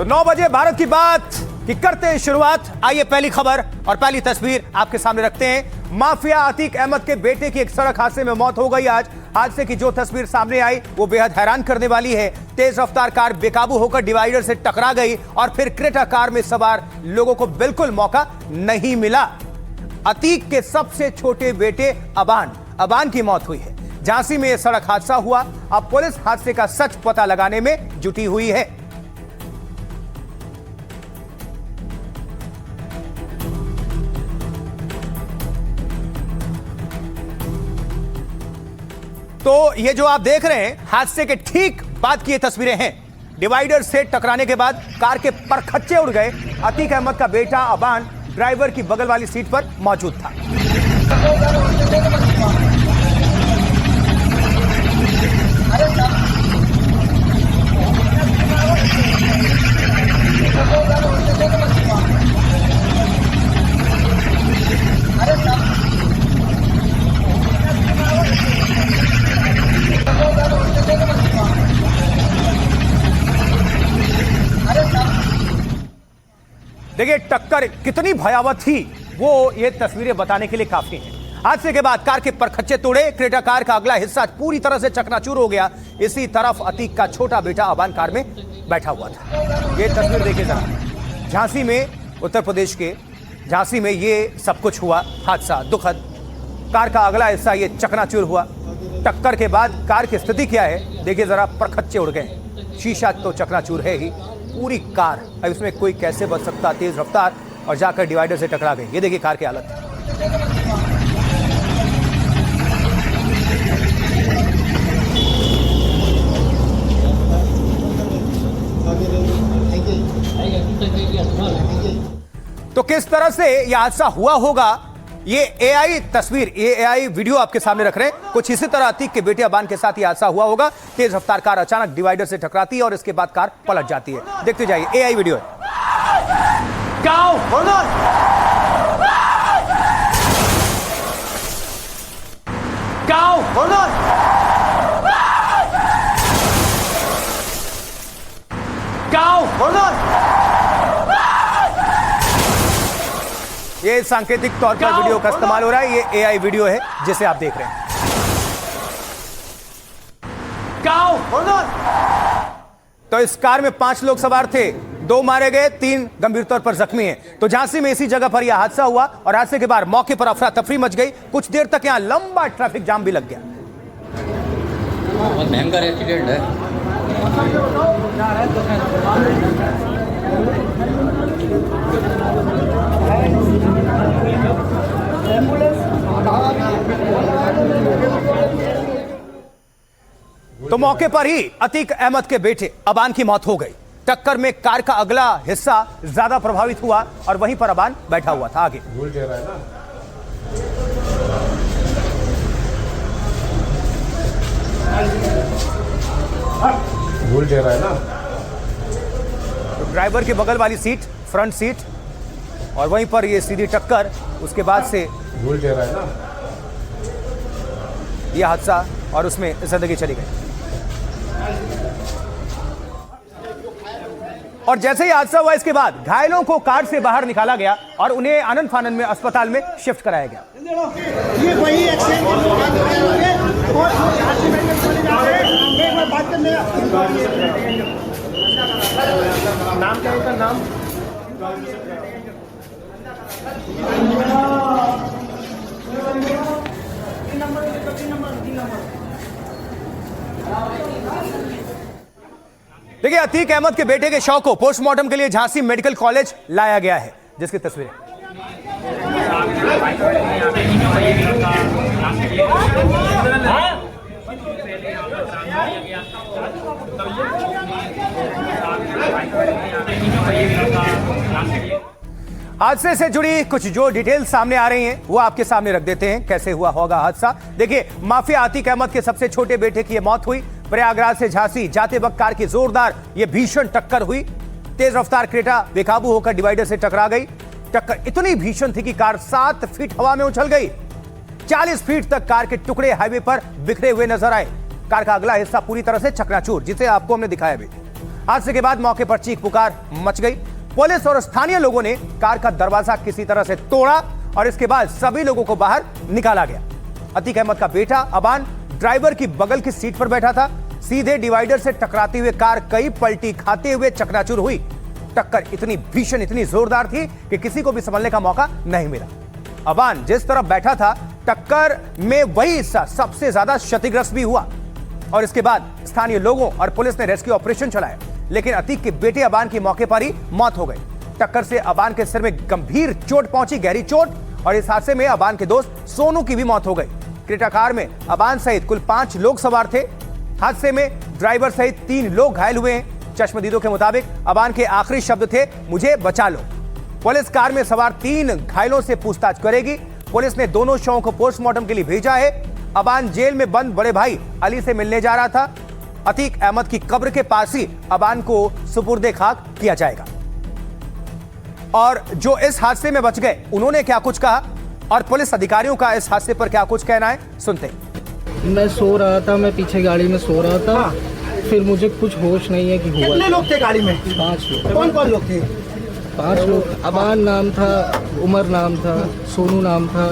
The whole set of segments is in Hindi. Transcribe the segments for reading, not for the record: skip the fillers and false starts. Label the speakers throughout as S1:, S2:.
S1: तो 9 बजे भारत की बात की करते हैं शुरुआत। आइए पहली खबर और पहली तस्वीर आपके सामने रखते हैं। माफिया अतीक अहमद के बेटे की एक सड़क हादसे में मौत हो गई आज। हादसे की जो तस्वीर सामने आई वो बेहद हैरान करने वाली है। तेज रफ्तार कार बेकाबू होकर डिवाइडर से टकरा गई और फिर क्रेटा कार में सवार लोगों को बिल्कुल मौका नहीं मिला। अतीक के सबसे छोटे बेटे अबान की मौत हुई है। झांसी में यह सड़क हादसा हुआ। अब पुलिस हादसे का सच पता लगाने में जुटी हुई है। तो ये जो आप देख रहे हैं हादसे के ठीक बाद की ये तस्वीरें हैं। डिवाइडर से टकराने के बाद कार के परखच्चे उड़ गए। अतीक अहमद का बेटा अबान ड्राइवर की बगल वाली सीट पर मौजूद था। देखिए टक्कर कितनी भयावह थी वो ये तस्वीरें बताने के लिए काफी हैं। हादसे के बाद कार के परखच्चे तोड़े। क्रेटा कार का अगला हिस्सा पूरी तरह से चकनाचूर हो गया। इसी तरफ अतीक का छोटा बेटा अबान कार में बैठा हुआ था। ये तस्वीर देखिए जरा। झांसी में, उत्तर प्रदेश के झांसी में ये सब कुछ हुआ हादसा दुखद। कार का अगला हिस्सा ये चकनाचूर हुआ। टक्कर के बाद कार की स्थिति क्या है देखिए जरा। परखच्चे उड़ गए, शीशा तो चकनाचूर है ही, पूरी कार। अब इसमें कोई कैसे बच सकता। तेज रफ्तार और जाकर डिवाइडर से टकरा गई। ये देखिए कार की हालत। तो किस तरह से यह हादसा हुआ होगा, ये एआई तस्वीर, ये एआई वीडियो आपके सामने रख रहे हैं। कुछ इसी तरह अतीक के बेटे अबान के साथ ये हादसा हुआ होगा। तेज रफ्तार कार अचानक डिवाइडर से टकराती है और इसके बाद कार पलट जाती है। देखते जाइए, एआई वीडियो है।
S2: Go! Hold on! Go! Hold on! Go! Hold on!
S1: ये सांकेतिक तौर पर वीडियो का इस्तेमाल हो रहा है। ये एआई वीडियो है जिसे आप देख रहे हैं।
S2: Go! Hold on!
S1: तो इस कार में 5 लोग सवार थे। 2 मारे गए, 3 गंभीर तौर पर जख्मी हैं। तो झांसी में इसी जगह पर यह हादसा हुआ और हादसे के बाद मौके पर अफरा तफरी मच गई। कुछ देर तक यहां लंबा ट्रैफिक जाम भी लग गया।
S3: बहुत भयंकर एक्सीडेंट है।
S1: तो मौके पर ही अतीक अहमद के बेटे अबान की मौत हो गई। टक्कर में कार का अगला हिस्सा ज्यादा प्रभावित हुआ और वहीं पर अबान बैठा हुआ था। आगे
S4: भूल जा रहा है ना, भूल जा रहा है ना।
S1: तो ड्राइवर के बगल वाली सीट, फ्रंट सीट, और वहीं पर ये सीधी टक्कर। उसके बाद से
S4: भूल जा रहा है ना।
S1: यह हादसा और उसमें जिंदगी चली गई। और जैसे ही हादसा हुआ इसके बाद घायलों को कार से बाहर निकाला गया और उन्हें आनंद फानंद में अस्पताल में शिफ्ट कराया गया।
S5: ये वही एक्सीडेंट
S4: नाम क्या है इसका नाम?
S1: देखिए अतीक अहमद के बेटे के शव को पोस्टमार्टम के लिए झांसी मेडिकल कॉलेज लाया गया है, जिसकी तस्वीरें। हादसे से जुड़ी कुछ जो डिटेल सामने आ रही हैं वो आपके सामने रख देते हैं। कैसे हुआ होगा हादसा देखिए। माफिया अतीक अहमद के सबसे छोटे बेटे की यह मौत हुई। प्रयागराज से झांसी जाते वक्त कार की जोरदार ये भीषण टक्कर हुई। तेज रफ्तार क्रेटा बेकाबू होकर डिवाइडर से टकरा गई। टक्कर इतनी भीषण थी कि कार 7 फीट हवा में उछल गई। 40 फीट तक कार के टुकड़े हाईवे पर बिखरे हुए नजर आए। कार का अगला हिस्सा पूरी तरह से चकनाचूर, जिसे आपको हमने दिखाया भी। हादसे के बाद मौके पर चीख पुकार मच गई। पुलिस और स्थानीय लोगों ने कार का दरवाजा किसी तरह से तोड़ा और इसके बाद सभी लोगों को बाहर निकाला गया। अतीक अहमद का बेटा अबान ड्राइवर की बगल की सीट पर बैठा था। सीधे डिवाइडर से टकराते हुए कार कई पलटी खाते हुए चकनाचूर हुई। टक्कर इतनी भीषण, इतनी जोरदार थी कि किसी को भी संभलने का मौका नहीं मिला। अबान जिस तरफ बैठा था, टक्कर में वही हिस्सा सबसे ज्यादा क्षतिग्रस्त भी हुआ और इसके बाद स्थानीय लोगों और पुलिस ने रेस्क्यू ऑपरेशन चलाया, लेकिन अतीक के बेटे अबान की मौके पर ही मौत हो गई। टक्कर से अबान के सिर में गंभीर चोट पहुंची, गहरी चोट, और इस हादसे में अबान के दोस्त सोनू की भी मौत हो गई। क्रेटा कार में अबान सहित कुल 5 लोग सवार थे। हादसे में ड्राइवर सहित 3 लोग घायल हुए हैं। चश्मदीदों के मुताबिक अबान के आखिरी शब्द थे, मुझे बचा लो। पुलिस कार में सवार 3 घायलों से पूछताछ करेगी। पुलिस ने दोनों शवों को पोस्टमार्टम के लिए भेजा है। अबान जेल में बंद बड़े भाई अली से मिलने जा रहा था। अतीक अहमद की कब्र के पास ही अबान को सुपुर्दे खाक किया जाएगा। और जो इस हादसे में बच गए, उन्होंने क्या कुछ कहा और पुलिस अधिकारियों का इस हादसे पर क्या कुछ कहना है, सुनते हैं।
S6: मैं सो रहा था, मैं पीछे गाड़ी में सो रहा था। फिर मुझे कुछ होश नहीं है कि हुआ।
S5: कितने लोग थे गाड़ी में?
S6: 5 लोग।
S5: कौन कौन लोग थे?
S6: 5 लोग। अबान नाम था, उमर नाम था, सोनू नाम था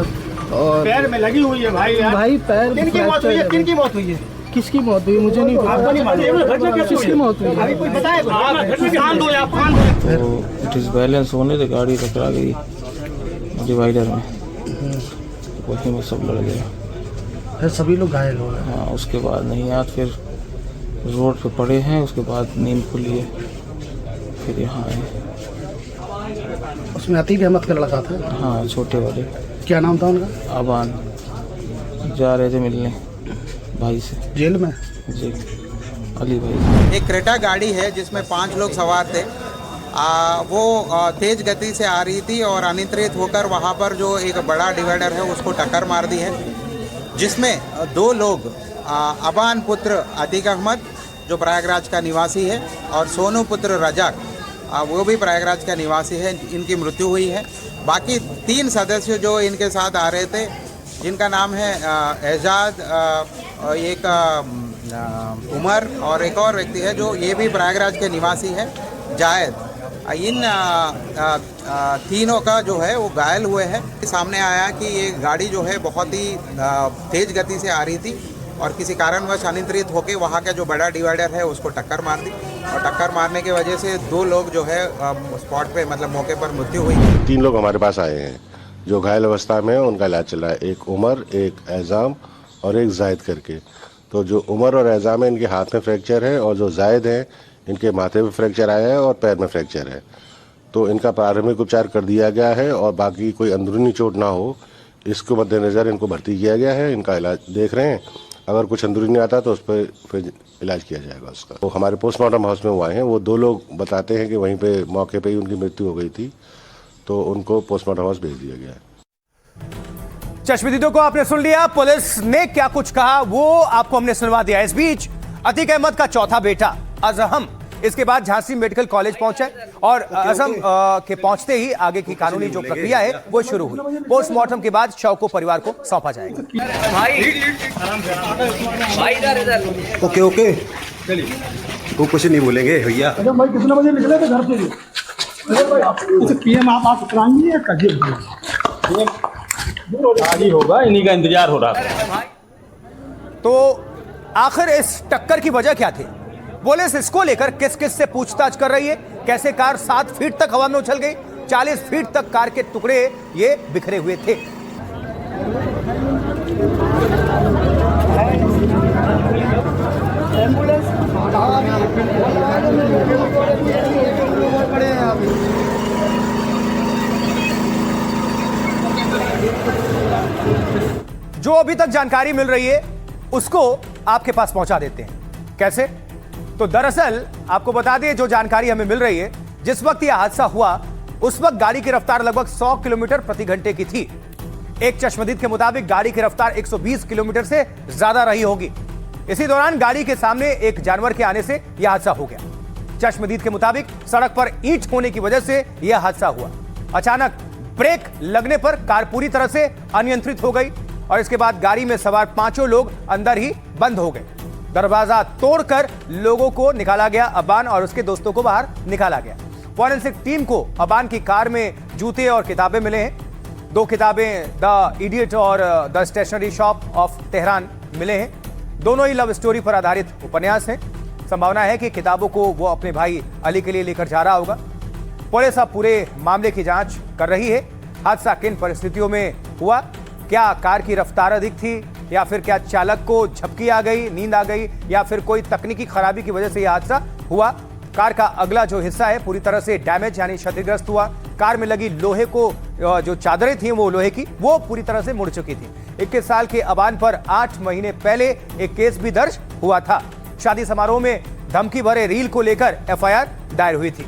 S6: और
S5: पैर में लगी हुई है भाई यार।
S6: भाई पैर
S5: किनकी मौत हुई है? किनकी मौत हुई है?
S6: किसकी मौत हुई मुझे नहीं
S5: आपको नहीं मालूम?
S6: किसकी मौत हुई
S5: अभी कोई बताए?
S7: तो डिसबैलेंस होने से गाड़ी टकरा गई डिवाइडर में, वहीं में सब लड़ गया।
S5: फिर सभी लोग घायल हो गए।
S7: हाँ, उसके बाद नहीं याद, फिर रोड पे पड़े हैं, उसके बाद नींद खुली है, फिर यहाँ आए।
S5: उसमें अतीक अहमद का लड़का था।
S7: हाँ, छोटे वाले।
S5: क्या नाम था उनका?
S7: अबान जा रहे थे मिलने भाई से
S5: जेल में।
S7: जी, अली भाई।
S8: एक क्रेटा गाड़ी है जिसमें 5 लोग सवार थे। वो तेज गति से आ रही थी और अनियंत्रित होकर वहाँ पर जो एक बड़ा डिवाइडर है उसको टक्कर मार दी है, जिसमें 2 लोग अबान पुत्र अतीक अहमद जो प्रयागराज का निवासी है और सोनू पुत्र रजाक वो भी प्रयागराज का निवासी है, इनकी मृत्यु हुई है। बाकी 3 सदस्य जो इनके साथ आ रहे थे, जिनका नाम है एजाद, एक उमर और एक और व्यक्ति है जो ये भी प्रयागराज के निवासी है, जायद। इन तीनों का जो है वो घायल हुए हैं। सामने आया कि ये गाड़ी जो है बहुत ही तेज गति से आ रही थी और किसी कारणवश अनियंत्रित होकर वहाँ का जो बड़ा डिवाइडर है उसको टक्कर मार दी और टक्कर मारने की वजह से 2 लोग जो है स्पॉट पे मतलब मौके पर मृत्यु हुई।
S9: 3 लोग हमारे पास आए हैं जो घायल अवस्था में है, उनका इलाज चल रहा है। एक उमर, एक एजाम और एक जायद करके। तो जो उमर और एजाम है, इनके हाथ में फ्रैक्चर है और जो जायद है, इनके माथे में फ्रैक्चर आया है और पैर में फ्रैक्चर है। तो इनका प्रारंभिक उपचार कर दिया गया है और बाकी कोई अंदरूनी चोट ना हो इसको मद्देनजर इनको भर्ती किया गया है। इनका इलाज देख रहे हैं, अगर कुछ अंदरूनी आता तो उस पर फिर इलाज किया जाएगा उसका। तो हमारे पोस्टमार्टम हाउस में वो आए हैं, वो 2 लोग बताते हैं कि वहीं पे मौके पे ही उनकी मृत्यु हो गई थी, तो उनको पोस्टमार्टम हाउस भेज दिया गया है।
S1: चश्मदीदों को आपने सुन लिया, पुलिस ने क्या कुछ कहा वो आपको हमने सुनवा दिया। इस बीच अतीक अहमद का चौथा बेटा अजहम इसके बाद झांसी मेडिकल कॉलेज पहुंचा और अजहम के पहुंचते ही आगे की कानूनी जो प्रक्रिया है वो शुरू हुई। पोस्टमार्टम के बाद शव को परिवार को सौंपा जाएगा।
S10: ओके ओके, वो कुछ नहीं बोलेंगे भैया।
S5: भाई कितने बजे निकले थे घर से? पीएम आप कराएंगे या कजिए?
S2: आज ही होगा, इन्हीं का इंतजार हो रहा था।
S1: तो आखिर इस टक्कर की वजह क्या थी? पुलिस इसको लेकर किस किस से पूछताछ कर रही है? कैसे कार 7 फीट तक हवा में उछल गई? 40 फीट तक कार के टुकड़े ये बिखरे हुए थे। जो अभी तक जानकारी मिल रही है उसको आपके पास पहुंचा देते हैं। कैसे? तो दरअसल आपको बता दें, जो जानकारी हमें मिल रही है, जिस वक्त यह हादसा हुआ उस वक्त गाड़ी की रफ्तार लगभग 100 किलोमीटर प्रति घंटे की थी। एक चश्मदीद के मुताबिक गाड़ी की रफ्तार 120 किलोमीटर से ज्यादा रही होगी। इसी दौरान गाड़ी के सामने एक जानवर के आने से यह हादसा हो गया। चश्मदीद के मुताबिक सड़क पर ईंट होने की वजह से यह हादसा हुआ। अचानक ब्रेक लगने पर कार पूरी तरह से अनियंत्रित हो गई और इसके बाद गाड़ी में सवार 5 लोग अंदर ही बंद हो गए। दरवाजा तोड़कर लोगों को निकाला गया। अबान और उसके दोस्तों को बाहर निकाला गया। फॉरेंसिक टीम को अबान की कार में जूते और किताबें मिले हैं। 2 किताबें द इडियट और the Stationery Shop of Tehran मिले हैं। दोनों ही लव स्टोरी पर आधारित उपन्यास हैं। संभावना है कि किताबों को वो अपने भाई अली के लिए लेकर जा रहा होगा। पुलिस अब पूरे मामले की जांच कर रही है। हादसा किन परिस्थितियों में हुआ, क्या कार की रफ्तार अधिक थी या फिर क्या चालक को झपकी आ गई, नींद आ गई, या फिर कोई तकनीकी खराबी की वजह से यह हादसा हुआ। कार का अगला जो हिस्सा है पूरी तरह से डैमेज यानी क्षतिग्रस्त हुआ। कार में लगी लोहे को जो चादरें थी वो लोहे की वो पूरी तरह से मुड़ चुकी थी। 21 साल के अबान पर 8 महीने पहले एक केस भी दर्ज हुआ था। शादी समारोह में धमकी भरे रील को लेकर एफआईआर दायर हुई थी।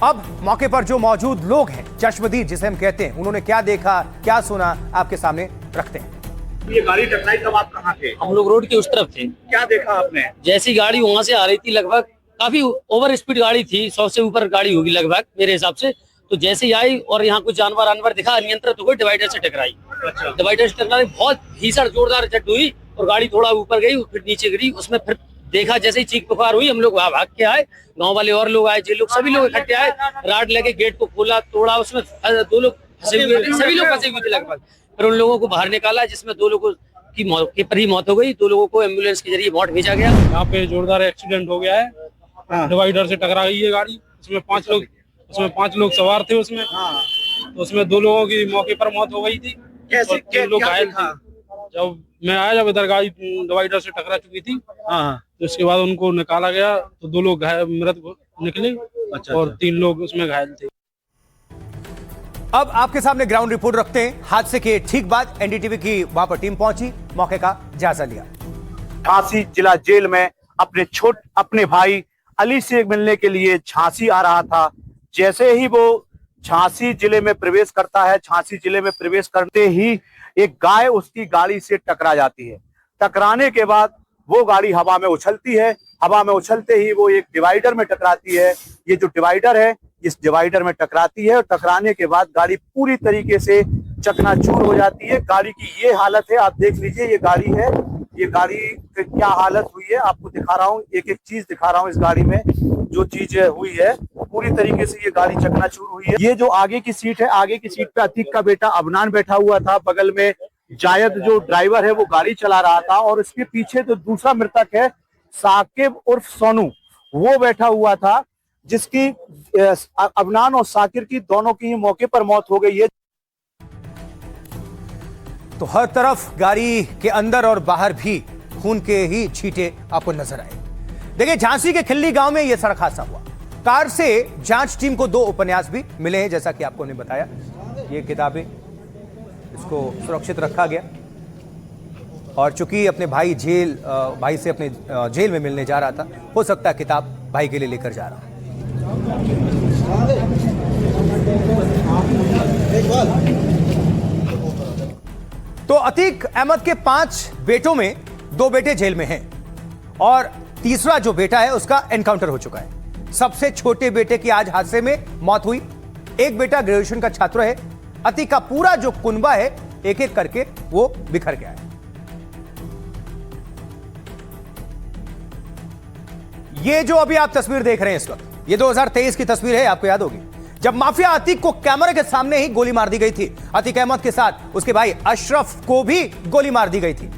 S1: अब मौके पर जो मौजूद लोग हैं, चश्मदीद जिसे हम कहते हैं, उन्होंने क्या देखा, क्या सुना, आपके सामने रखते हैं।
S5: ये गाड़ी टकराई तब आप कहाँ थे?
S3: हम लोग रोड के उस तरफ थे।
S5: क्या देखा आपने?
S3: जैसी गाड़ी वहां से आ रही थी, लगभग काफी ओवर स्पीड गाड़ी थी, 100 से ऊपर गाड़ी होगी लगभग मेरे हिसाब से। तो जैसे ही आई और यहाँ कुछ जानवर दिखा, नियंत्रित हो गई, डिवाइडर से टकराई। डिवाइडर से टकराई, बहुत भीषण जोरदार झट हुई और गाड़ी थोड़ा ऊपर गई, फिर नीचे गिरी। उसमें फिर देखा, जैसे ही चीख पुकार हुई, हम लोग वहां भाग के आए। गांव वाले और लोग आए, जे लोग, सभी लोग इकट्ठे आए। राड लगे, गेट को खोला, तोड़ा। उसमें 2 लोग फंसे हुए, सभी लोग फंसे हुए थे लगभग। फिर उन लोगों को बाहर निकाला, जिसमें 2 लोगों की मौके पर ही मौत हो गई। 2 लोगों को एम्बुलेंस के जरिए मौत भेजा गया।
S2: यहाँ पे जोरदार एक्सीडेंट हो गया है। डिवाइडर से टकरा गई है गाड़ी। उसमें 5 लोग सवार थे उसमें। तो उसमें 2 लोगों की मौके पर मौत हो गई थी।
S5: कैसे
S2: 3 लोग घायल थे। जब मैं आया, जब इधर गाड़ी डिवाइडर से टकरा चुकी थी, तो उसके बाद उनको निकाला गया। तो 2 लोग मृत निकले और 3 लोग उसमें घायल थे।
S1: अब आपके सामने ग्राउंड रिपोर्ट रखते हैं। हादसे के ठीक बाद एनडीटीवी की वहां पर टीम पहुंची, मौके का जायजा लिया।
S5: झांसी जिला जेल में अपने भाई अली से मिलने के लिए झांसी आ रहा था। जैसे ही वो झांसी जिले में प्रवेश करता है, झांसी जिले में प्रवेश करते ही एक गाय उसकी गाड़ी से टकरा जाती है। टकराने के बाद वो गाड़ी हवा में उछलती है। हवा में उछलते ही वो एक डिवाइडर में टकराती है। ये जो डिवाइडर है, इस डिवाइडर में टकराती है और टकराने के बाद गाड़ी पूरी तरीके से चकनाचूर हो जाती है। गाड़ी की ये हालत है, आप देख लीजिए, ये गाड़ी है। ये गाड़ी की क्या हालत हुई है आपको दिखा रहा हूँ, एक एक चीज दिखा रहा हूँ। इस गाड़ी में जो चीज हुई है, पूरी तरीके से ये गाड़ी चकनाचूर हुई है। ये जो आगे की सीट है, आगे की सीट पे अतीक का बेटा अबनान बैठा हुआ था। बगल में जायद जो ड्राइवर है वो गाड़ी चला रहा था और इसके पीछे जो दूसरा मृतक है साकिब उर्फ सोनू, वो बैठा हुआ था, जिसकी अबनान और साकिर की दोनों की मौके पर मौत हो गई है।
S1: तो हर तरफ गाड़ी के अंदर और बाहर भी खून के ही छींटे आपको नजर आए। देखिए, झांसी के खिल्ली गांव में यह सड़क हादसा हुआ। कार से जांच टीम को 2 उपन्यास भी मिले हैं, जैसा कि आपको ने बताया। ये किताबें, इसको सुरक्षित रखा गया और चूंकि अपने भाई से अपने जेल में मिलने जा रहा था, हो सकता है किताब भाई के लिए लेकर जा रहा। तो अतीक अहमद के 5 बेटों में 2 बेटे जेल में हैं और तीसरा जो बेटा है उसका एनकाउंटर हो चुका है। सबसे छोटे बेटे की आज हादसे में मौत हुई। एक बेटा ग्रेजुएशन का छात्र है। अतीक का पूरा जो कुनबा है, एक एक करके वो बिखर गया है। ये जो अभी आप तस्वीर देख रहे हैं इस वक्त, ये 2023 की तस्वीर है, आपको याद होगी, जब माफिया अतीक को कैमरे के सामने ही गोली मार दी गई थी। अतीक अहमद के साथ उसके भाई अशरफ को भी गोली मार दी गई थी।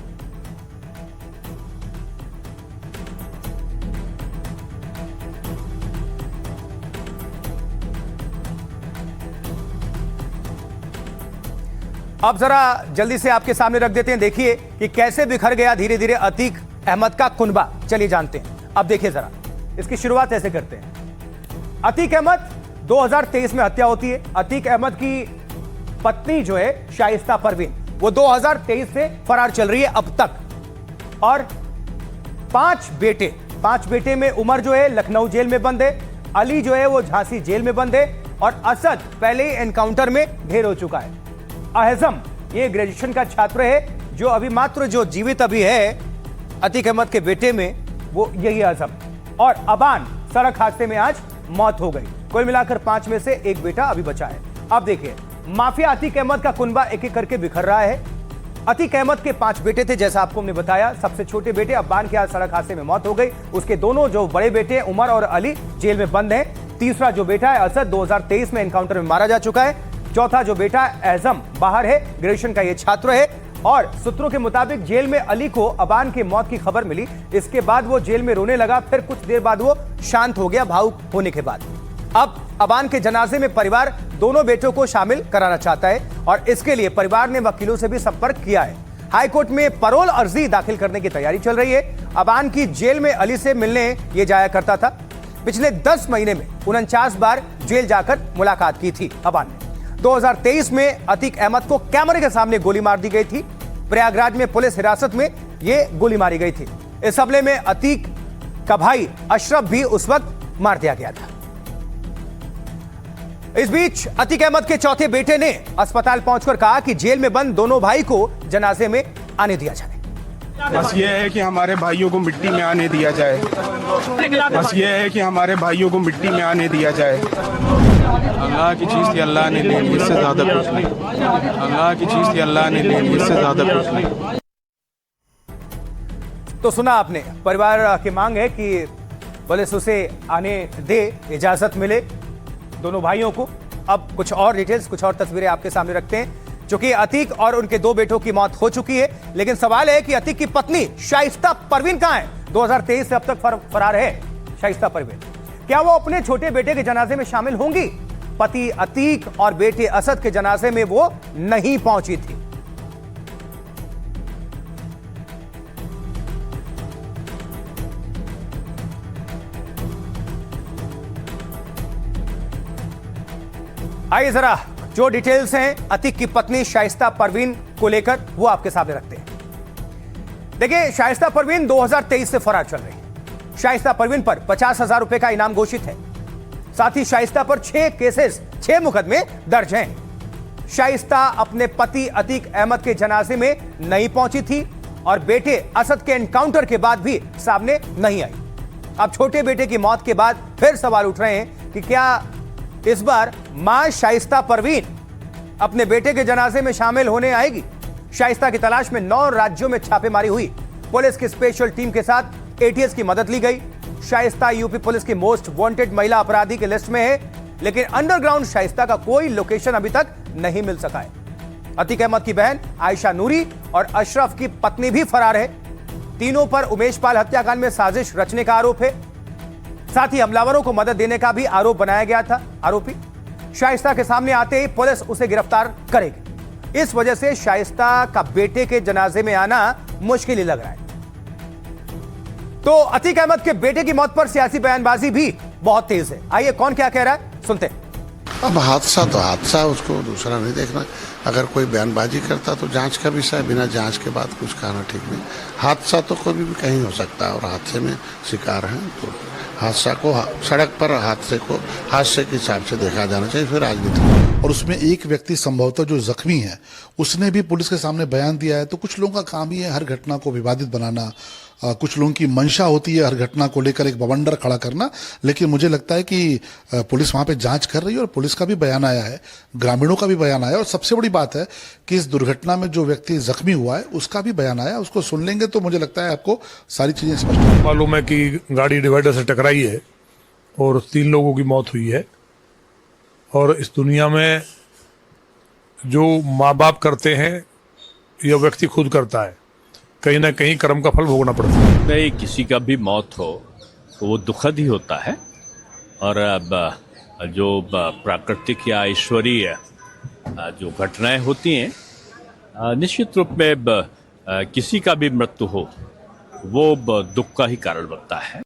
S1: अब जरा जल्दी से आपके सामने रख देते हैं, देखिए कि कैसे बिखर गया धीरे धीरे अतीक अहमद का कुनबा। चलिए जानते हैं। अब देखिए जरा, इसकी शुरुआत ऐसे करते हैं। अतीक अहमद 2023 में हत्या होती है। अतीक अहमद की पत्नी जो है शाइस्ता परवीन, वो 2023 से फरार चल रही है अब तक। और 5 बेटे में उमर जो है लखनऊ जेल में बंद है, अली जो है वो झांसी जेल में बंद है और असद पहले ही एनकाउंटर में ढेर हो चुका है। अहजम ये ग्रेजुएशन का छात्र है, जो अभी मात्र जो जीवित अभी है अतीक अहमद के बेटे में, वो यही अहजम। और अबान सड़क हादसे में आज मौत हो गई। कुल मिलाकर 5 में से एक बेटा अभी बचा है। अब देखिए, माफिया अतीक अहमद का कुनबा एक एक करके बिखर रहा है। अतीक अहमद के 5 बेटे थे, जैसा आपको हमने बताया। सबसे छोटे बेटे अब्बान की आज सड़क हादसे में मौत हो गई। उसके दोनों जो बड़े बेटे उमर और अली जेल में बंद हैं। तीसरा जो बेटा है असद 2023 में एनकाउंटर में मारा जा चुका है। चौथा जो बेटा एज़म बाहर है, ग्रेजुएशन का ये छात्र है। और सूत्रों के मुताबिक जेल में अली को अबान की मौत की खबर मिली। इसके बाद वो जेल में रोने लगा, फिर कुछ देर बाद वो शांत हो गया भावुक होने के बाद। अब अबान के जनाजे में परिवार दोनों बेटों को शामिल कराना चाहता है और इसके लिए परिवार ने वकीलों से भी संपर्क किया है। हाईकोर्ट में पैरोल अर्जी दाखिल करने की तैयारी चल रही है। अबान की जेल में अली से मिलने ये जाया करता था। पिछले 10 महीने में 49 बार जेल जाकर मुलाकात की थी अबान ने। 2023 में अतीक अहमद को कैमरे के सामने गोली मार दी गई थी। प्रयागराज में पुलिस हिरासत में ये गोली मारी गई थी। इस हमले में अतीक का भाई अशरफ भी उस वक्त मार दिया गया था। इस बीच अतीक अहमद के चौथे बेटे ने अस्पताल पहुंचकर कहा कि जेल में बंद दोनों भाई को जनाजे में आने दिया जाए।
S4: बस ये है कि हमारे भाइयों को मिट्टी में आने दिया जाए। बस ये है कि हमारे भाइयों को मिट्टी में आने दिया जाए। अल्लाह की चीज़ थी, अल्लाह ने ले ली, इससे ज़्यादा कुछ नहीं। अल्लाह की चीज़ थी, अल्लाह ने ले ली, इससे ज़्यादा कुछ नहीं।
S1: तो सुना आपने, परिवार की मांग है कि पुलिस उसे आने दे, इजाजत मिले दोनों भाइयों को। अब कुछ और डिटेल्स, कुछ और तस्वीरें आपके सामने रखते हैं। चूंकि अतीक और उनके 2 बेटों की मौत हो चुकी है, लेकिन सवाल है कि अतीक की पत्नी शाइस्ता परवीन कहां है? 2023 से अब तक फरार है शाइस्ता परवीन। क्या वो अपने छोटे बेटे के जनाजे में शामिल होंगी? पति अतीक और बेटे असद के जनाजे में वो नहीं पहुंची थी। आइए जरा जो डिटेल्स हैं अतीक की पत्नी शाइस्ता परवीन को लेकर वो आपके सामने रखते हैं। देखिए, शाइस्ता परवीन 2023 से फरार चल रही है। शाइस्ता परवीन पर 50,000 रुपए का इनाम घोषित है। साथ ही शाइस्ता पर 6 केसेस, 6 मुकदमे दर्ज हैं। शाइस्ता अपने पति अतीक अहमद के जनाजे में नहीं पहुंची थी और बेटे असद के एनकाउंटर के बाद भी सामने नहीं आई। अब छोटे बेटे की मौत के बाद फिर सवाल उठ रहे हैं कि क्या इस बार मां शाइस्ता परवीन अपने बेटे के जनाजे में शामिल होने आएगी? शाइस्ता की तलाश में 9 राज्यों में छापेमारी हुई। पुलिस की स्पेशल टीम के साथ एटीएस की मदद ली गई। शाइस्ता यूपी पुलिस की मोस्ट वांटेड महिला अपराधी की लिस्ट में है, लेकिन अंडरग्राउंड शाइस्ता का कोई लोकेशन अभी तक नहीं मिल सका है। अतीक अहमद की बहन आयशा नूरी और अशरफ की पत्नी भी फरार है। तीनों पर उमेश पाल हत्याकांड में साजिश रचने का आरोप है। साथ ही हमलावरों को मदद देने का भी आरोप बनाया गया था। आरोपी शाइस्ता के सामने आते ही पुलिस उसे गिरफ्तार करेगी। इस वजह से शाइस्ता का बेटे के जनाजे में आना मुश्किल ही लग रहा है। तो अतीक अहमद के बेटे की मौत पर सियासी बयानबाजी भी बहुत तेज है। आइए कौन क्या कह रहा है, सुनते हैं।
S11: अब हादसा तो हादसा, उसको दूसरा नहीं देखना। अगर कोई बयानबाजी करता तो जांच का विषय, बिना जांच के बाद कुछ कहना ठीक नहीं। हादसा तो कोई भी कहीं हो सकता है और हादसे में शिकार हैं तो हादसा को सड़क पर हादसे को हादसे के हिसाब से देखा जाना चाहिए, फिर राजनीति।
S12: और उसमें एक व्यक्ति संभवतः जो जख्मी है उसने भी पुलिस के सामने बयान दिया है। तो कुछ लोगों का काम ही है हर घटना को विवादित बनाना। कुछ लोगों की मंशा होती है हर घटना को लेकर एक बवंडर खड़ा करना। लेकिन मुझे लगता है कि पुलिस वहां पे जांच कर रही है और पुलिस का भी बयान आया है, ग्रामीणों का भी बयान आया। और सबसे बड़ी बात है कि इस दुर्घटना में जो व्यक्ति जख्मी हुआ है उसका भी बयान आया। उसको सुन लेंगे तो मुझे लगता है आपको सारी चीजें स्पष्ट
S13: मालूम है कि गाड़ी डिवाइडर से टकराई है और 3 लोगों की मौत हुई है। और इस दुनिया में जो माँ बाप करते हैं यह व्यक्ति खुद करता है, कहीं ना कहीं कर्म का फल भोगना पड़ता है।
S14: नहीं, किसी का भी मौत हो तो वो दुखद ही होता है। और अब जो प्राकृतिक या ईश्वरीय जो घटनाएं होती हैं, निश्चित रूप में किसी का भी मृत्यु हो वो दुख का ही कारण बनता है।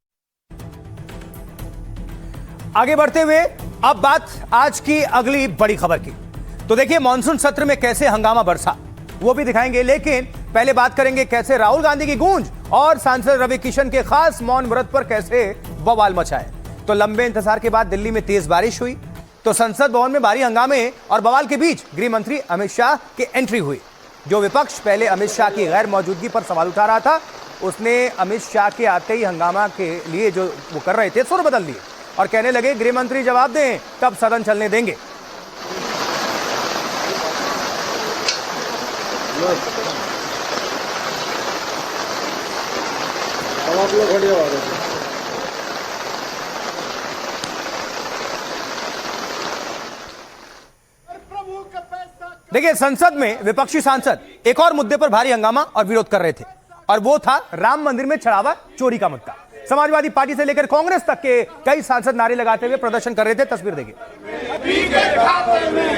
S1: आगे बढ़ते हुए अब बात आज की अगली बड़ी खबर की। तो देखिए, मॉनसून सत्र में कैसे हंगामा बरसा वो भी दिखाएंगे, लेकिन पहले बात करेंगे कैसे राहुल गांधी की गूंज और सांसद रवि किशन के खास मौन व्रत पर कैसे बवाल मचा है। तो लंबे इंतजार के बाद दिल्ली में तेज बारिश हुई तो संसद भवन में भारी हंगामे और बवाल के बीच गृह मंत्री अमित शाह की एंट्री हुई। जो विपक्ष पहले अमित शाह की गैर मौजूदगी पर सवाल उठा रहा था, उसने अमित शाह के आते ही हंगामा के लिए जो वो कर रहे थे सुर बदल दिए और कहने लगे गृह मंत्री जवाब दें तब सदन चलने देंगे।
S6: आप लोग खड़े हो रहे थे।
S1: देखिए, संसद में विपक्षी सांसद एक और मुद्दे पर भारी हंगामा और विरोध कर रहे थे, और वो था राम मंदिर में चढ़ावा चोरी का मुद्दा। समाजवादी पार्टी से लेकर कांग्रेस तक के कई सांसद नारे लगाते हुए प्रदर्शन कर रहे थे। तस्वीर देखिए।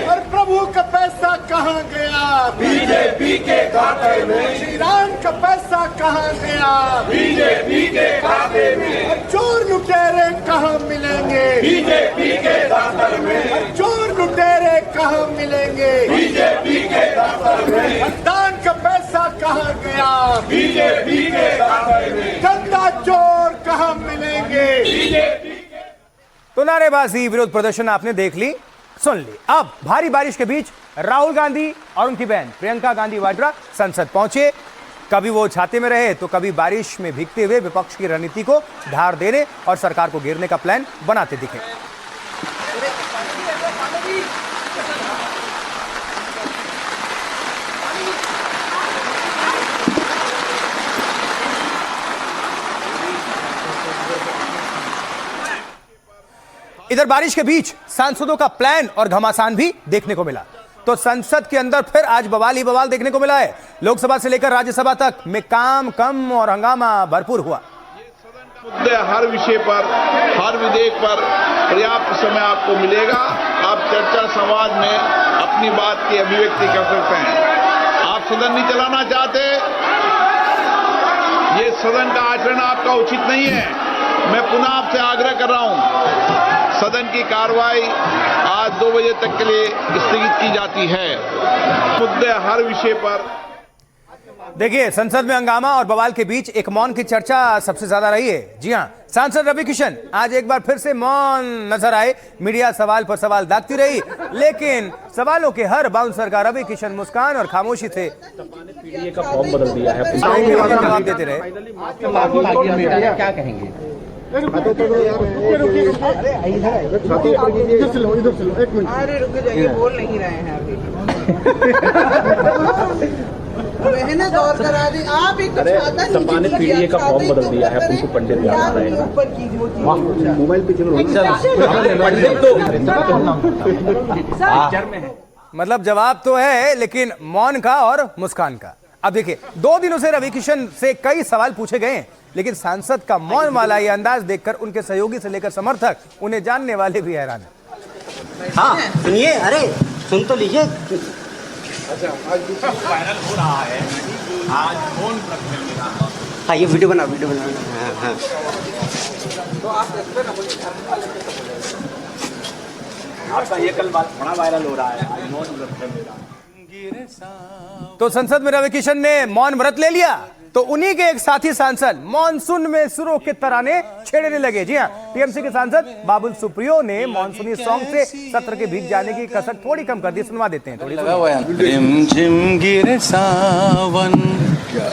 S15: और प्रभु का पैसा कहां गया? बीजेपी के खाते में। श्री राम का पैसा कहां गया? बीजेपी के खाते में। और चोर लुटेरे कहां मिलेंगे? बीजेपी के दफ्तर में। और चोर लुटेरे कहां मिलेंगे? बीजेपी के दफ्तर में। मतदान का पैसा कहां गया? बीजेपी के दफ्तर में। गंदा चोर कहां मिलेंगे? बीजेपी।
S1: तो नारेबाजी, विरोध प्रदर्शन आपने देख ली, सुन ली। अब भारी बारिश के बीच राहुल गांधी और उनकी बहन प्रियंका गांधी वाड्रा संसद पहुंचे। कभी वो छाते में रहे तो कभी बारिश में भीगते हुए विपक्ष की रणनीति को धार देने और सरकार को घेरने का प्लान बनाते दिखे। इधर बारिश के बीच सांसदों का प्लान और घमासान भी देखने को मिला। तो संसद के अंदर फिर आज बवाल ही बवाल देखने को मिला है। लोकसभा से लेकर राज्यसभा तक में काम कम और हंगामा भरपूर हुआ।
S16: मुद्दे हर विषय पर, हर विधेयक पर पर्याप्त समय आपको मिलेगा। आप चर्चा संवाद में अपनी बात की अभिव्यक्ति कर सकते हैं। आप सदन नहीं चलाना चाहते, ये सदन का आचरण आपका उचित नहीं है। मैं पुनः आपसे आग्रह कर रहा हूं, सदन की कार्रवाई आज 2 बजे तक के लिए स्थगित की जाती है। मुद्दे हर विषय पर।
S1: देखिए, संसद में हंगामा और बवाल के बीच एक मौन की चर्चा सबसे ज्यादा रही है। जी हां, सांसद रवि किशन आज एक बार फिर से मौन नजर आए। मीडिया सवाल पर सवाल दागती रही, लेकिन सवालों के हर बाउंसर का रवि किशन मुस्कान और खामोशी से
S17: पीडीए का फॉर्म बदल दिया है,
S1: जवाब देते रहे।
S17: क्या कहेंगे?
S15: बोल नहीं रहे हैं अभी। दौर करा दी आप।
S17: सपा ने पीडीए का फॉर्म बदल दिया है, उनको पंडित याद आ रहे हैं। मोबाइल पे
S1: मतलब जवाब तो है, लेकिन मौन का और मुस्कान का। अब देखिए, 2 दिनों से रवि किशन से कई सवाल पूछे गए हैं, लेकिन सांसद का मौन वाला ये अंदाज देखकर उनके सहयोगी से लेकर समर्थक, उन्हें जानने वाले भी हैरान हैं।
S18: हाँ सुनिए, अरे सुन तो लीजिए।
S19: अच्छा, आज वायरल हो रहा है, आज फोन रखने मिला।
S18: हाँ, ये वीडियो बना। हाँ हाँ,
S19: तो आप आपका ये कल बात बड़ा वायरल हो रहा है, आज मौन व्रत मिला।
S1: तो संसद में रवि किशन ने मौन व्रत ले लिया, तो उन्हीं के एक साथी सांसद मानसून में सुरों के तराने छेड़ने लगे। जी हां, टीएमसी के सांसद बाबुल सुप्रियो ने मानसूनी सॉन्ग से सत्र के भीग जाने की कसक थोड़ी कम कर दी। सुनवा देते हैं थोड़ी।
S20: रिम झिम गिरे सावन,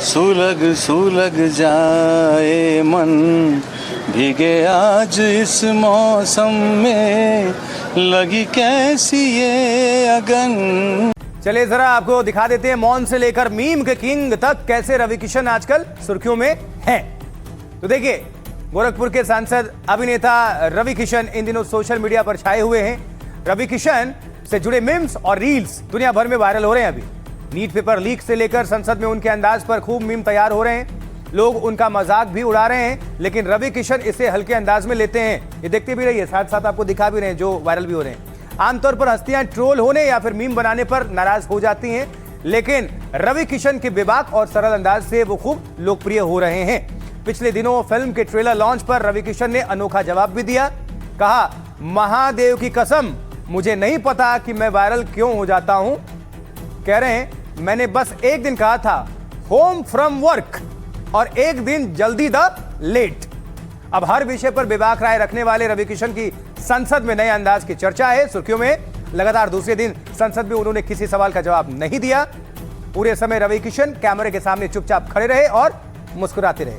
S20: सुलग सुलग जाए मन, भीगे आज इस मौसम में, लगी कैसी ये अगन।
S1: चलिए जरा आपको दिखा देते हैं मौन से लेकर मीम के किंग तक कैसे रवि किशन आजकल सुर्खियों में हैं। तो देखिए, गोरखपुर के सांसद अभिनेता रवि किशन इन दिनों सोशल मीडिया पर छाए हुए हैं। रवि किशन से जुड़े मीम्स और रील्स दुनिया भर में वायरल हो रहे हैं। अभी नीट पेपर लीक से लेकर संसद में उनके अंदाज पर खूब मीम तैयार हो रहे हैं। लोग उनका मजाक भी उड़ा रहे हैं, लेकिन रवि किशन इसे हल्के अंदाज में लेते हैं। ये देखते भी रहिए, साथ साथ आपको दिखा भी रहे हैं जो वायरल भी हो रहे हैं। आमतौर पर हस्तियां ट्रोल होने या फिर मीम बनाने पर नाराज हो जाती हैं, लेकिन रवि किशन के बेबाक और सरल अंदाज से वो खूब लोकप्रिय हो रहे हैं। पिछले दिनों फिल्म के ट्रेलर लॉन्च पर रवि किशन ने अनोखा जवाब भी दिया। कहा, महादेव की कसम मुझे नहीं पता कि मैं वायरल क्यों हो जाता हूं। कह रहे हैं, मैंने बस एक दिन कहा था होम फ्रॉम वर्क और एक दिन जल्दी द लेट। अब हर विषय पर बेबाक राय रखने वाले रवि किशन की संसद में नए अंदाज की चर्चा है। सुर्खियों में लगातार दूसरे दिन संसद में उन्होंने किसी सवाल का जवाब नहीं दिया। पूरे समय रवि किशन कैमरे के सामने चुपचाप खड़े रहे और मुस्कुराते रहे,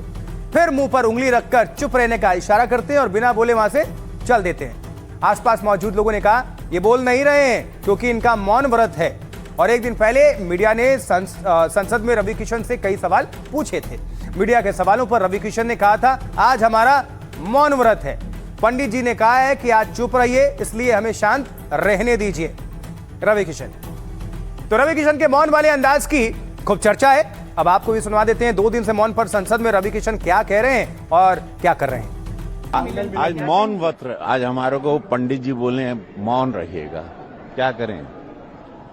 S1: फिर मुंह पर उंगली रखकर चुप रहने का इशारा करते हैं और बिना बोले वहां से चल देते हैं। आसपास मौजूद लोगों ने कहा, ये बोल नहीं रहे हैं क्योंकि इनका मौन व्रत है। और एक दिन पहले मीडिया ने संसद में रवि किशन से कई सवाल पूछे थे। मीडिया के सवालों पर रवि किशन ने कहा था, आज हमारा मौन व्रत है। पंडित जी ने कहा है कि आज चुप रहिए, इसलिए हमें शांत रहने दीजिए। रवि किशन, तो रवि किशन के मौन वाले अंदाज की खूब चर्चा है। अब आपको भी सुनवा देते हैं 2 दिन से मौन पर संसद में रवि किशन क्या कह रहे हैं और क्या कर रहे हैं।
S19: आज मौन व्रत, आज हमारे को पंडित जी बोले हैं मौन रहिएगा, क्या करें,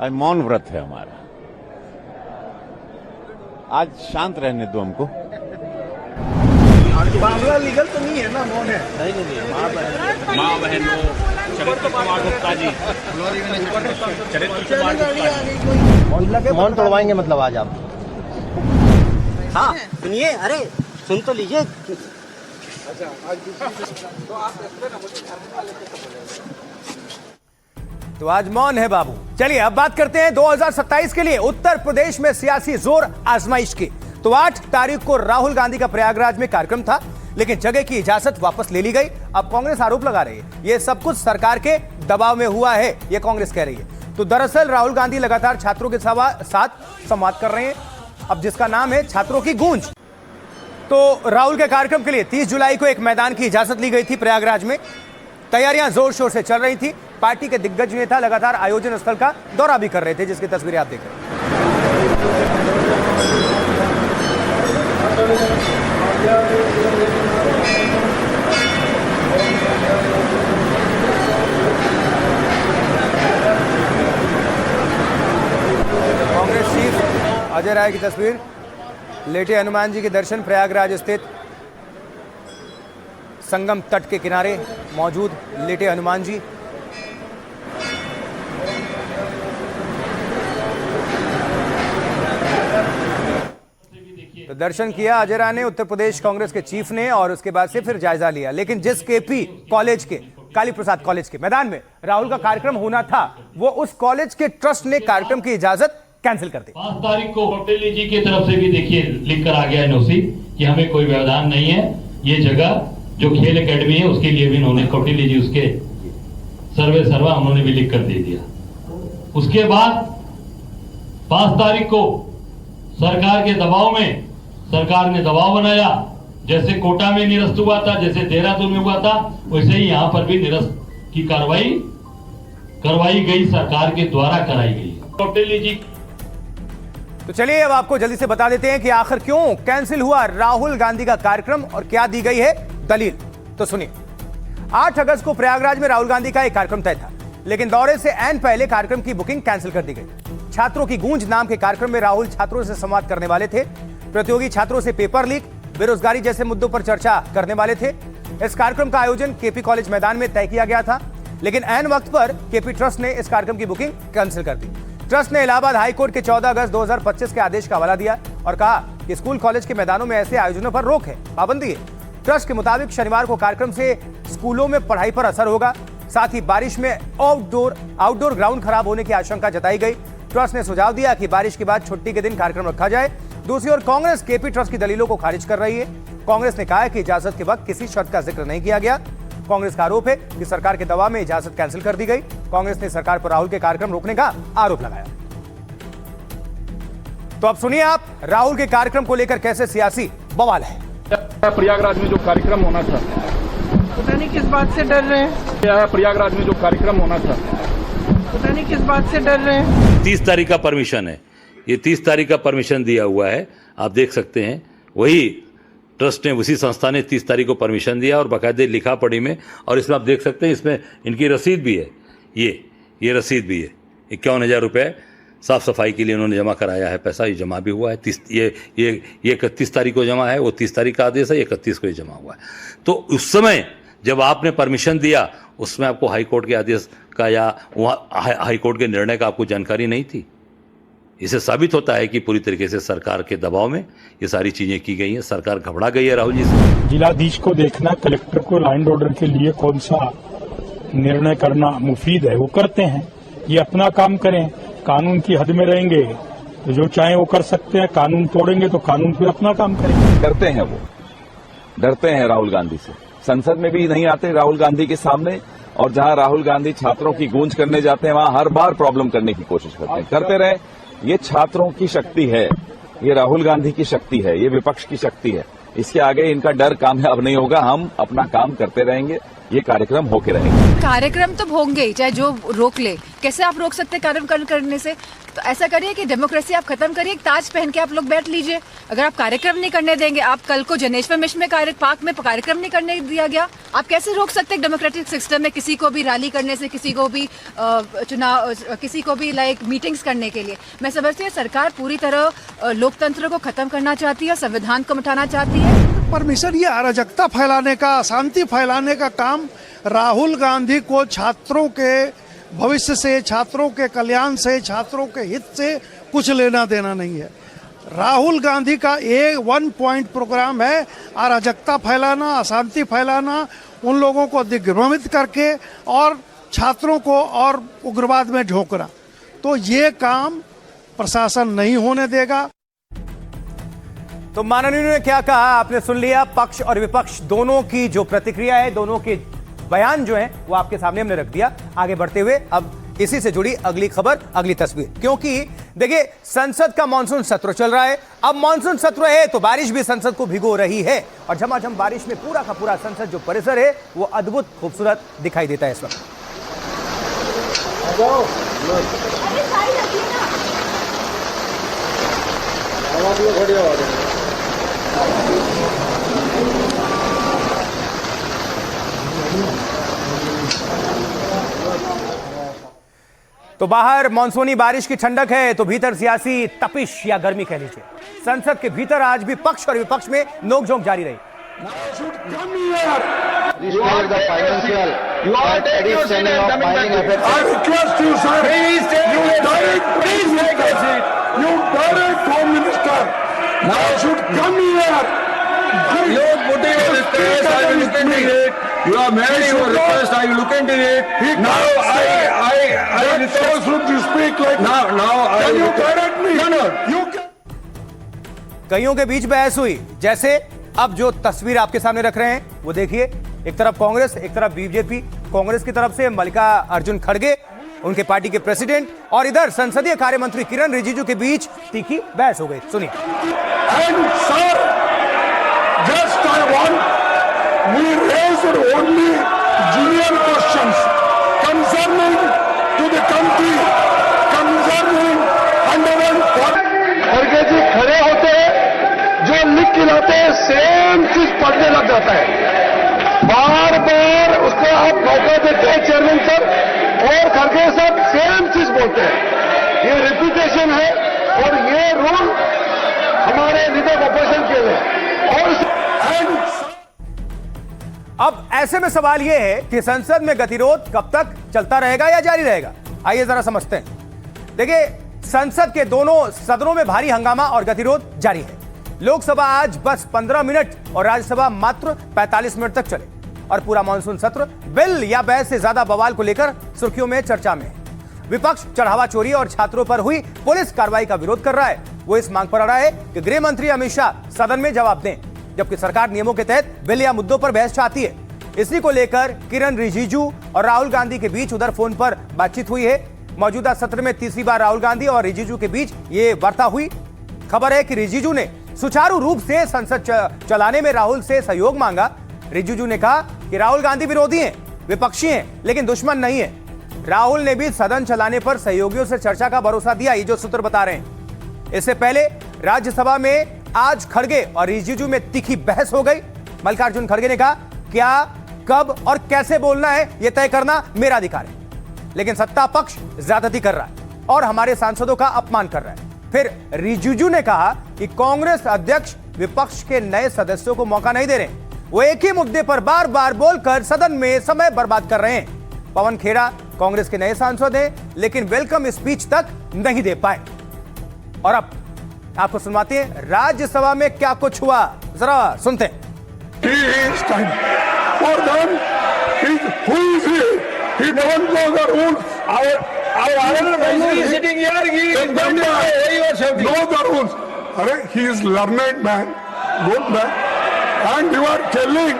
S19: आज मौन व्रत है हमारा, आज शांत रहने दो हमको।
S15: मामला लीगल तो नहीं है ना, मौन है।
S19: नहीं, माँ बहन चरित्र कुमार गुप्ता जी, चरित्र कुमार गुप्ता जी
S18: मौन तोड़वाएंगे मतलब आज आप? हाँ सुनिए, अरे सुन तो लीजिए।
S1: तो आज मौन है बाबू। चलिए अब बात करते हैं 2027 के लिए उत्तर प्रदेश में सियासी जोर आजमाइश की। तो 8 तारीख को राहुल गांधी का प्रयागराज में कार्यक्रम था, लेकिन जगह की इजाजत वापस ले ली गई। अब कांग्रेस आरोप लगा रही है यह सब कुछ सरकार के दबाव में हुआ है, यह कांग्रेस कह रही है। तो दरअसल राहुल गांधी लगातार छात्रों के साथ संवाद कर रहे हैं, अब जिसका नाम है छात्रों की गूंज। तो राहुल के कार्यक्रम के लिए 30 जुलाई को एक मैदान की इजाजत ली गई थी प्रयागराज में। तैयारियां जोर शोर से चल रही थी। पार्टी के दिग्गज नेता लगातार आयोजन स्थल का दौरा भी कर रहे थे, जिसकी तस्वीरें आप देख रहे हैं। कांग्रेस चीफ अजय राय की तस्वीर, लेटे हनुमान जी के दर्शन प्रयागराज स्थित संगम तट के किनारे मौजूद लेटे हनुमान जी। तो दर्शन किया अजय राय ने, उत्तर प्रदेश कांग्रेस के चीफ ने, और उसके बाद से फिर जायजा लिया। लेकिन जिस केपी कॉलेज के, काली प्रसाद कॉलेज के मैदान में राहुल का कार्यक्रम होना था, वो उस कॉलेज के ट्रस्ट ने कार्यक्रम की इजाजत कैंसिल कर दी।
S21: 5 तारीख को पटेल जी की तरफ से भी देखिए लिख कर आ गया एनओसी कि हमें कोई व्यवधान नहीं है। ये जगह जो खेल एकेडमी है उसके लिए भी उन्होंने कौटिल्य जी उसके सर्वा उन्होंने भी लिख कर दे दिया। उसके बाद 5 तारीख को सरकार के दबाव में सरकार ने दबाव बनाया, जैसे कोटा में निरस्त हुआ था, जैसे देहरादून में हुआ था, वैसे ही यहाँ पर भी निरस्त की कार्रवाई करवाई गई, सरकार के द्वारा कराई गई। कौटिल्य जी।
S1: तो चलिए अब आपको जल्दी से बता देते हैं कि आखिर क्यों कैंसिल हुआ राहुल गांधी का कार्यक्रम और क्या दी गई है दलील। तो सुनिए, 8 अगस्त को प्रयागराज में राहुल गांधी का एक कार्यक्रम तय था, लेकिन दौरे से ऐन पहले कार्यक्रम की बुकिंग कैंसिल कर दी गई। छात्रों की गूंज नाम के कार्यक्रम में राहुल छात्रों से संवाद करने वाले थे। प्रतियोगी छात्रों से पेपर लीक, बेरोजगारी जैसे मुद्दों पर चर्चा करने वाले थे। इस कार्यक्रम का आयोजन केपी कॉलेज मैदान में तय किया गया था, लेकिन ऐन वक्त पर केपी ट्रस्ट ने इस कार्यक्रम की बुकिंग कैंसिल कर दी। ट्रस्ट ने इलाहाबाद हाईकोर्ट के 14 अगस्त 2025 के आदेश का हवाला दिया और कहा कि स्कूल कॉलेज के मैदानों में ऐसे आयोजनों पर रोक है, पाबंदी है। ट्रस्ट के मुताबिक शनिवार को कार्यक्रम से स्कूलों में पढ़ाई पर असर होगा, साथ ही बारिश में आउटडोर ग्राउंड खराब होने की आशंका जताई गई। ट्रस्ट ने सुझाव दिया कि बारिश के बाद छुट्टी के दिन कार्यक्रम रखा जाए। दूसरी ओर कांग्रेस केपी ट्रस्ट की दलीलों को खारिज कर रही है। कांग्रेस ने कहा है कि इजाजत के वक्त किसी शर्त का जिक्र नहीं किया गया। कांग्रेस का आरोप है कि सरकार के दबाव में इजाजत कैंसिल कर दी गई। कांग्रेस ने सरकार पर राहुल के कार्यक्रम रोकने का आरोप लगाया। तो अब सुनिए आप राहुल के कार्यक्रम को लेकर कैसे सियासी बवाल है।
S22: प्रयागराज में जो कार्यक्रम होना था,
S23: पता नहीं किस बात से डर रहे हैं।
S22: प्रयागराज में जो कार्यक्रम होना था,
S23: पता नहीं किस बात से डर रहे हैं।
S24: 30 तारीख का परमिशन है, ये 30 तारीख का परमिशन दिया हुआ है, आप देख सकते हैं। वही ट्रस्ट ने, उसी संस्था ने 30 तारीख को परमिशन दिया और बाकायदे लिखा पढ़ी में, और इसमें आप देख सकते हैं इसमें इनकी रसीद भी है, ये रसीद भी है। 51,000 रुपये साफ सफाई के लिए उन्होंने जमा कराया है, पैसा ये जमा भी हुआ है। ये 31 तारीख को जमा है, वो 30 तारीख का आदेश है, 31 को ये जमा हुआ है। तो उस समय जब आपने परमिशन दिया, उसमें आपको हाई कोर्ट के आदेश का या वहाँ हाई कोर्ट के निर्णय का आपको जानकारी नहीं थी। इससे साबित होता है कि पूरी तरीके से सरकार के दबाव में ये सारी चीजें की गई हैं। सरकार घबरा गई है राहुल जी से।
S22: जिलाधीश को देखना, कलेक्टर को लैंड ऑर्डर के लिए कौन सा निर्णय करना मुफीद है वो करते हैं। ये अपना काम करें, कानून की हद में रहेंगे तो जो चाहे वो कर सकते हैं। कानून तोड़ेंगे तो कानून फिर अपना काम करेंगे।
S25: डरते हैं, वो डरते हैं राहुल गांधी से। संसद में भी नहीं आते राहुल गांधी के सामने,
S7: और जहां राहुल गांधी छात्रों की गूंज करने जाते हैं वहां हर बार प्रॉब्लम करने की कोशिश करते हैं। करते रहे, ये छात्रों की शक्ति है, ये राहुल गांधी की शक्ति है, ये विपक्ष की शक्ति है। इसके आगे इनका डर कामयाब नहीं होगा। हम अपना काम करते रहेंगे, ये कार्यक्रम होके रहेंगे।
S8: कार्यक्रम तो होंगे ही, चाहे जो रोक ले। कैसे आप रोक सकते कार्यक्रम करने से? तो ऐसा करिए कि डेमोक्रेसी आप खत्म करिए, एक ताज पहन के आप लोग बैठ लीजिए। अगर आप कार्यक्रम नहीं करने देंगे, आप कल को जनेश्वर मिश्र में पार्क में कार्यक्रम नहीं करने दिया गया, आप कैसे रोक सकते हैं डेमोक्रेटिक सिस्टम में किसी को भी रैली करने से, किसी को भी चुनाव, किसी को भी लाइक मीटिंग्स करने के लिए? मैं समझती हूँ सरकार पूरी तरह लोकतंत्र को खत्म करना चाहती है, संविधान को मिटाना चाहती है।
S9: परमिशन, ये अराजकता फैलाने का, अशांति फैलाने का काम राहुल गांधी को छात्रों के भविष्य से, छात्रों के कल्याण से, छात्रों के हित से कुछ लेना देना नहीं है। राहुल गांधी का एक 1 पॉइंट प्रोग्राम है अराजकता फैलाना, अशांति फैलाना, उन लोगों को दिग्भ्रमित करके और छात्रों को और उग्रवाद में झोंकना। तो ये काम प्रशासन नहीं होने देगा।
S1: तो माननीय ने क्या कहा आपने सुन लिया। पक्ष और विपक्ष दोनों की जो प्रतिक्रिया है, दोनों के बयान जो है वो आपके सामने हमने रख दिया। आगे बढ़ते हुए अब इसी से जुड़ी अगली खबर, अगली तस्वीर, क्योंकि देखिए संसद का मानसून सत्र चल रहा है। अब मानसून सत्र है तो बारिश भी संसद को भिगो रही है और झमाझम बारिश में पूरा का पूरा संसद जो परिसर है वो अद्भुत खूबसूरत दिखाई देता है इस वक्त। तो बाहर मानसूनी बारिश की ठंडक है तो भीतर सियासी तपिश या गर्मी कह लीजिए। संसद के भीतर आज भी पक्ष और विपक्ष में नोकझोंक जारी रही।
S15: You are married, you are request, I will look into it. Now I request you to speak like now I you correct me. No, you
S1: कईयों के बीच बहस हुई। जैसे अब जो तस्वीर आपके सामने रख रहे हैं वो देखिए, एक तरफ कांग्रेस, एक तरफ बीजेपी। कांग्रेस की तरफ से मल्लिकार्जुन खड़गे, उनके पार्टी के प्रेसिडेंट, और इधर संसदीय कार्य मंत्री किरण रिजिजू के बीच तीखी बहस हो गई। सुनिए।
S15: And sir, just I want we raised only genuine questions concerning to the country, concerning 140 खड़गे जी खड़े होते हैं, जो लिख के लाते हैं सेम चीज पढ़ने लग जाता है। बार बार उसको आप मौका देते हैं चेयरमैन सर, और खड़गे साहब सेम चीज बोलते हैं। ये रिपीटेशन है और ये रूल हमारे लीडर ऑपोजिशन के लिए। और
S1: अब ऐसे में सवाल यह है कि संसद में गतिरोध कब तक चलता रहेगा या जारी रहेगा? आइए जरा समझते हैं। देखिए, संसद के दोनों सदनों में भारी हंगामा और गतिरोध जारी है। लोकसभा आज बस 15 मिनट और राज्यसभा मात्र 45 मिनट तक चले और पूरा मानसून सत्र बिल या बहस से ज्यादा बवाल को लेकर सुर्खियों में, चर्चा में है। विपक्ष चढ़ावा चोरी और छात्रों पर हुई पुलिस कार्रवाई का विरोध कर रहा है। वो इस मांग पर अड़ा है कि गृह मंत्री अमित शाह सदन में जवाब दें, जबकि सरकार नियमों के तहत बिल या मुद्दों पर बहस चाहती है। इसी को लेकर किरण रिजिजू और राहुल गांधी के बीच उधर फोन पर बातचीत हुई है। मौजूदा सत्र में तीसरी बार राहुल गांधी और रिजिजू के बीच ये वार्ता हुई। खबर है कि रिजिजू ने सुचारू रूप से संसद चलाने में राहुल से सहयोग मांगा। रिजिजू ने कहा कि राहुल गांधी विरोधी हैं, विपक्षी हैं, लेकिन दुश्मन नहीं है। राहुल ने भी सदन चलाने पर सहयोगियों से चर्चा का भरोसा दिया, ये जो सूत्र बता रहे हैं। इससे पहले राज्यसभा में आज खड़गे और रिजिजू में तीखी बहस हो गई। मल्लिकार्जुन खड़गे ने कहा, क्या, कब और कैसे बोलना है यह तय करना मेरा अधिकार है, लेकिन सत्ता पक्ष ज्यादती कर रहा है और हमारे सांसदों का अपमान कर रहा है। फिर रिजिजू ने कहा कि कांग्रेस अध्यक्ष विपक्ष के नए सदस्यों को मौका नहीं दे रहे, वो एक ही मुद्दे पर बार बार बोलकर सदन में समय बर्बाद कर रहे हैं। पवन खेड़ा कांग्रेस के नए सांसद हैं, लेकिन वेलकम स्पीच तक नहीं दे पाए। और अब आपको सुनवाते हैं राज्यसभा में क्या कुछ हुआ, जरा सुनते हैं।
S15: He is learned man, good man, and you are telling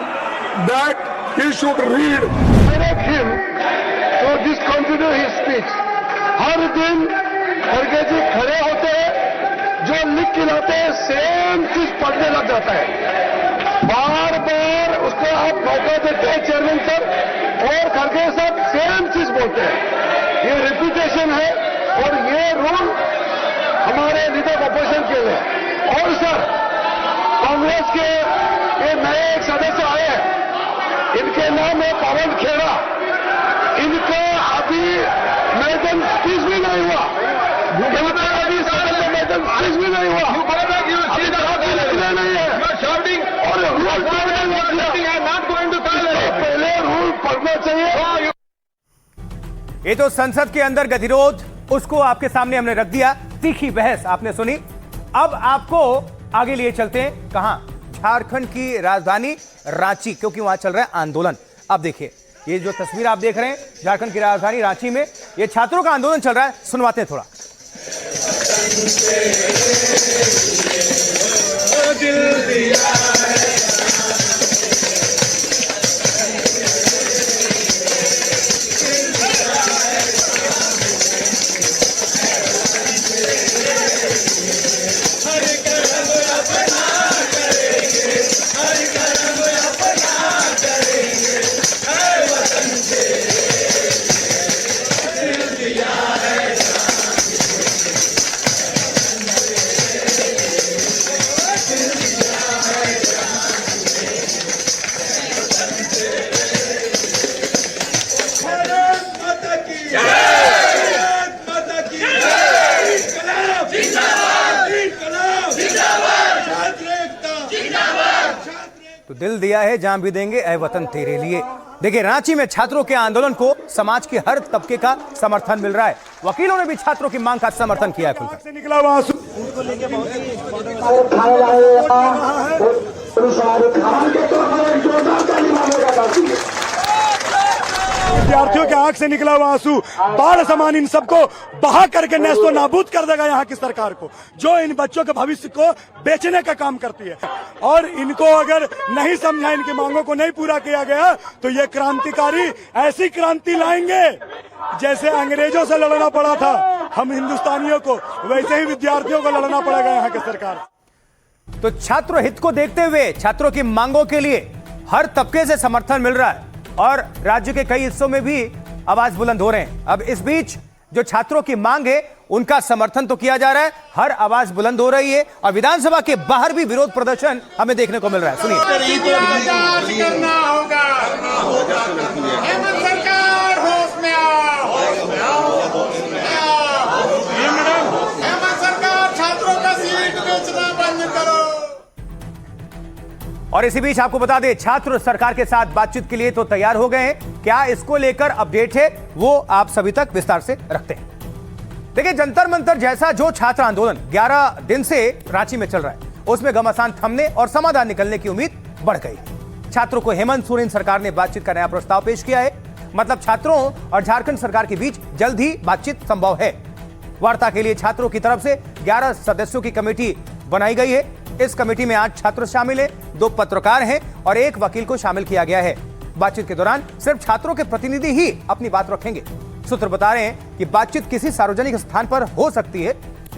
S15: that he should read. Direct him तो डिसकंटिन्यू हिज स्पीच। हर दिन खड़गे जी खड़े होते हैं, जो लिख के लाते हैं सेम चीज पढ़ने लग जाता है। बार बार उसको आप मौका देते हैं चेयरमैन सर, और खड़गे साहब सेम चीज बोलते हैं। ये रिपीटेशन है और ये रूल हमारे लीडर ऑपोजिशन के लिए। और सर कांग्रेस के ये नए एक सदस्य आए हैं, इनके नाम है पवन खेड़ा। इनका अभी मैडम स्पीच भी नहीं हुआ, इनका अभी सदन में मैडम स्पीच भी नहीं हुआ, अभी लिखना नहीं है और रूल पहले रूल पढ़ना चाहिए।
S1: ये तो संसद के अंदर गतिरोध, उसको आपके सामने हमने रख दिया। तीखी बहस आपने सुनी। अब आपको आगे लिए चलते हैं। कहां? झारखंड की राजधानी रांची, क्योंकि वहां चल रहा है आंदोलन। अब देखिए, ये जो तस्वीर आप देख रहे हैं झारखंड की राजधानी रांची में, ये छात्रों का आंदोलन चल रहा है। सुनवाते हैं थोड़ा। तो दिल दिया है जान भी देंगे ऐ वतन तेरे लिए। देखिए, रांची में छात्रों के आंदोलन को समाज के हर तबके का समर्थन मिल रहा है। वकीलों ने भी छात्रों की मांग का समर्थन किया है। खुलकर
S15: निकला वहां विद्यार्थियों के आंख से निकला हुआ आंसू बाढ़ समान इन सबको बहा करके नेस्तो नाबूद कर देगा यहाँ की सरकार को, जो इन बच्चों के भविष्य को बेचने का काम करती है। और इनको अगर नहीं समझा, इनकी मांगों को नहीं पूरा किया गया, तो ये क्रांतिकारी ऐसी क्रांति लाएंगे जैसे अंग्रेजों से लड़ना पड़ा था हम हिंदुस्तानियों को, वैसे ही विद्यार्थियों को लड़ना पड़ेगा यहाँ की सरकार।
S1: तो छात्र हित को देखते हुए छात्रों की मांगों के लिए हर तबके से समर्थन मिल रहा है और राज्य के कई हिस्सों में भी आवाज बुलंद हो रहे हैं। अब इस बीच जो छात्रों की मांग है उनका समर्थन तो किया जा रहा है, हर आवाज बुलंद हो रही है और विधानसभा के बाहर भी विरोध प्रदर्शन हमें देखने को मिल रहा है। सुनिए।
S15: हेमंत सरकार होश में आओ, हेमंत सरकार छात्रों का सीट बेचना बंद करो।
S1: और इसी बीच आपको बता दें, छात्र सरकार के साथ बातचीत के लिए तो तैयार हो गए हैं। क्या इसको लेकर अपडेट है वो आप सभी तक विस्तार से रखते हैं। देखिए, जंतर मंतर जैसा जो छात्र आंदोलन 11 दिन से रांची में चल रहा है, उसमें घमासान थमने और समाधान निकलने की उम्मीद बढ़ गई। छात्रों को हेमंत सोरेन सरकार ने बातचीत का नया प्रस्ताव पेश किया है। मतलब छात्रों और झारखंड सरकार के बीच जल्द ही बातचीत संभव है। वार्ता के लिए छात्रों की तरफ से 11 सदस्यों की कमेटी बनाई गई है। इस कमेटी में 8 छात्र शामिल हैं, 2 पत्रकार हैं और 1 वकील को शामिल किया गया है। बातचीत के दौरान सिर्फ छात्रों के प्रतिनिधि ही अपनी बात रखेंगे। सूत्र बता रहे हैं कि बातचीत किसी सार्वजनिक स्थान पर हो सकती है।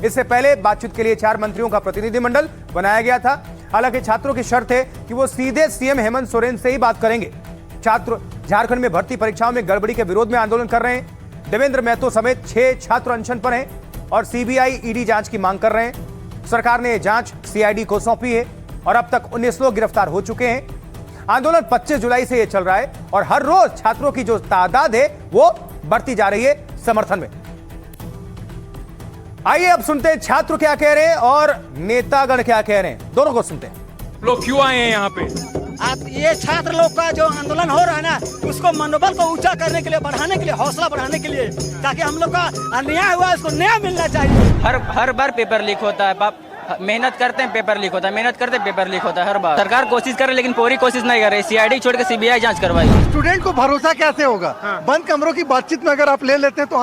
S1: इससे पहले बातचीत के लिए 4 मंत्रियों का प्रतिनिधिमंडल बनाया गया था। हालांकि छात्रों की शर्त है कि वो सीधे सीएम हेमंत सोरेन से ही बात करेंगे। छात्र झारखंड में भर्ती परीक्षाओं में गड़बड़ी के विरोध में आंदोलन कर रहे हैं। देवेंद्र महतो समेत 6 छात्र अनशन पर हैं और सीबीआई ईडी जांच की मांग कर रहे हैं। सरकार ने जांच सीआईडी को सौंपी है और अब तक 19 लोग गिरफ्तार हो चुके हैं। आंदोलन 25 जुलाई से यह चल रहा है और हर रोज छात्रों की जो तादाद है वो बढ़ती जा रही है समर्थन में। आइए अब सुनते हैं छात्र क्या कह रहे हैं और नेतागण क्या कह रहे हैं, दोनों को सुनते हैं।
S2: लोग क्यों आए हैं यहाँ पे?
S18: आप ये छात्र लोग का जो आंदोलन हो रहा है ना, उसको मनोबल को ऊंचा करने के लिए, बढ़ाने के लिए, हौसला बढ़ाने के लिए, ताकि हम लोग का अन्याय हुआ उसको न्याय मिलना चाहिए।
S3: हर बार पेपर लीक होता है, बाप मेहनत करते हैं पेपर लीक होता है, मेहनत करते हैं पेपर लीक होता है हर बार। सरकार कोशिश कर रही है लेकिन पूरी कोशिश नहीं कर रही। सीआईडी छोड़ के सीबीआई जांच करवाई।
S9: स्टूडेंट को भरोसा कैसे होगा? बंद कमरों की बातचीत में अगर आप ले लेते हैं तो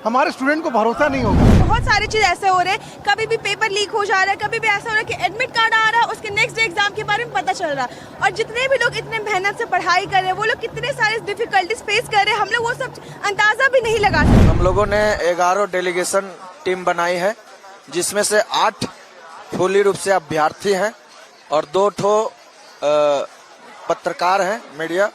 S9: हमारे स्टूडेंट को भरोसा नहीं होगा।
S2: बहुत सारी चीज ऐसे हो रहे हैं, कभी भी पेपर लीक हो जा रहा है, कभी भी ऐसा हो रहा है कि एडमिट कार्ड आ रहा है, उसके नेक्स्ट डे एग्जाम के बारे में पता चल रहा है। और जितने भी लोग इतने मेहनत से पढ़ाई कर रहे हैं, वो लोग कितने सारे डिफिकल्टीज फेस कर रहे हैं, हम लोग वो सब अंदाजा भी नहीं लगा सकते।
S4: हम लोगों ने 11 डेलीगेशन टीम बनाई है, जिसमें से 8 फुली रूप से अभ्यर्थी हैं और 2 ठो पत्रकार हैं मीडिया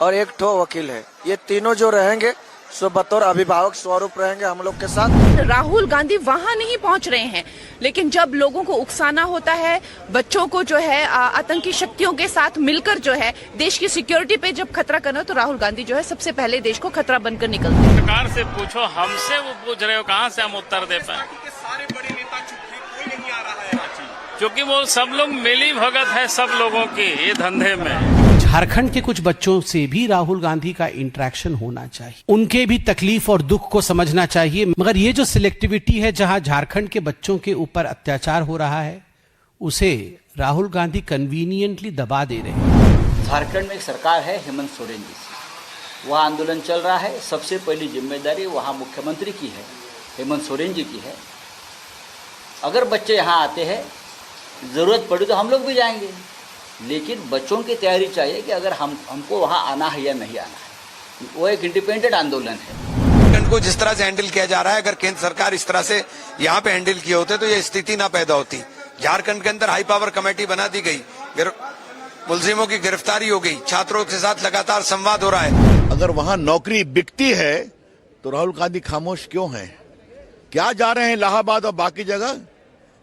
S4: और 1 ठो वकील है। ये तीनों जो रहेंगे सो बतौर अभिभावक स्वरूप रहेंगे हम लोग के साथ।
S23: राहुल गांधी वहां नहीं पहुंच रहे हैं, लेकिन जब लोगों को उकसाना होता है, बच्चों को जो है आतंकी शक्तियों के साथ मिलकर जो है देश की सिक्योरिटी पे जब खतरा करना, तो राहुल गांधी जो है सबसे पहले देश को खतरा बनकर निकलते हैं।
S5: सरकार से पूछो, हमसे वो पूछ रहे हो, कहाँ से हम उत्तर दे पाए? क्योंकि वो सब लोग मिली भगत है सब लोगों की ये धंधे में।
S10: झारखंड के कुछ बच्चों से भी राहुल गांधी का इंटरेक्शन होना चाहिए, उनके भी तकलीफ और दुख को समझना चाहिए। मगर ये जो सिलेक्टिविटी है, जहां झारखंड के बच्चों के ऊपर अत्याचार हो रहा है, उसे राहुल गांधी कन्वीनियंटली दबा दे रहे हैं।
S25: झारखंड में एक सरकार है हेमंत सोरेन जी की, वहाँ आंदोलन चल रहा है, सबसे पहली जिम्मेदारी वहाँ मुख्यमंत्री की है, हेमंत सोरेन जी की है। अगर बच्चे यहाँ आते हैं, ज़रूरत पड़ी तो हम लोग भी जाएंगे, लेकिन बच्चों की तैयारी चाहिए कि अगर हमको वहाँ आना है या नहीं आना है। वो एक इंडिपेंडेंट आंदोलन है।
S26: को जिस तरह से हैंडल किया जा रहा है, अगर केंद्र सरकार इस तरह से यहाँ पे हैंडल किए होते तो ये स्थिति ना पैदा होती। झारखंड के अंदर हाई पावर कमेटी बना दी गई, मुलजिमों की गिरफ्तारी हो गई, छात्रों के साथ लगातार संवाद हो रहा है।
S27: अगर वहाँ नौकरी बिकती है तो राहुल गांधी खामोश क्यों हैं? क्या जा रहे हैं इलाहाबाद और बाकी जगह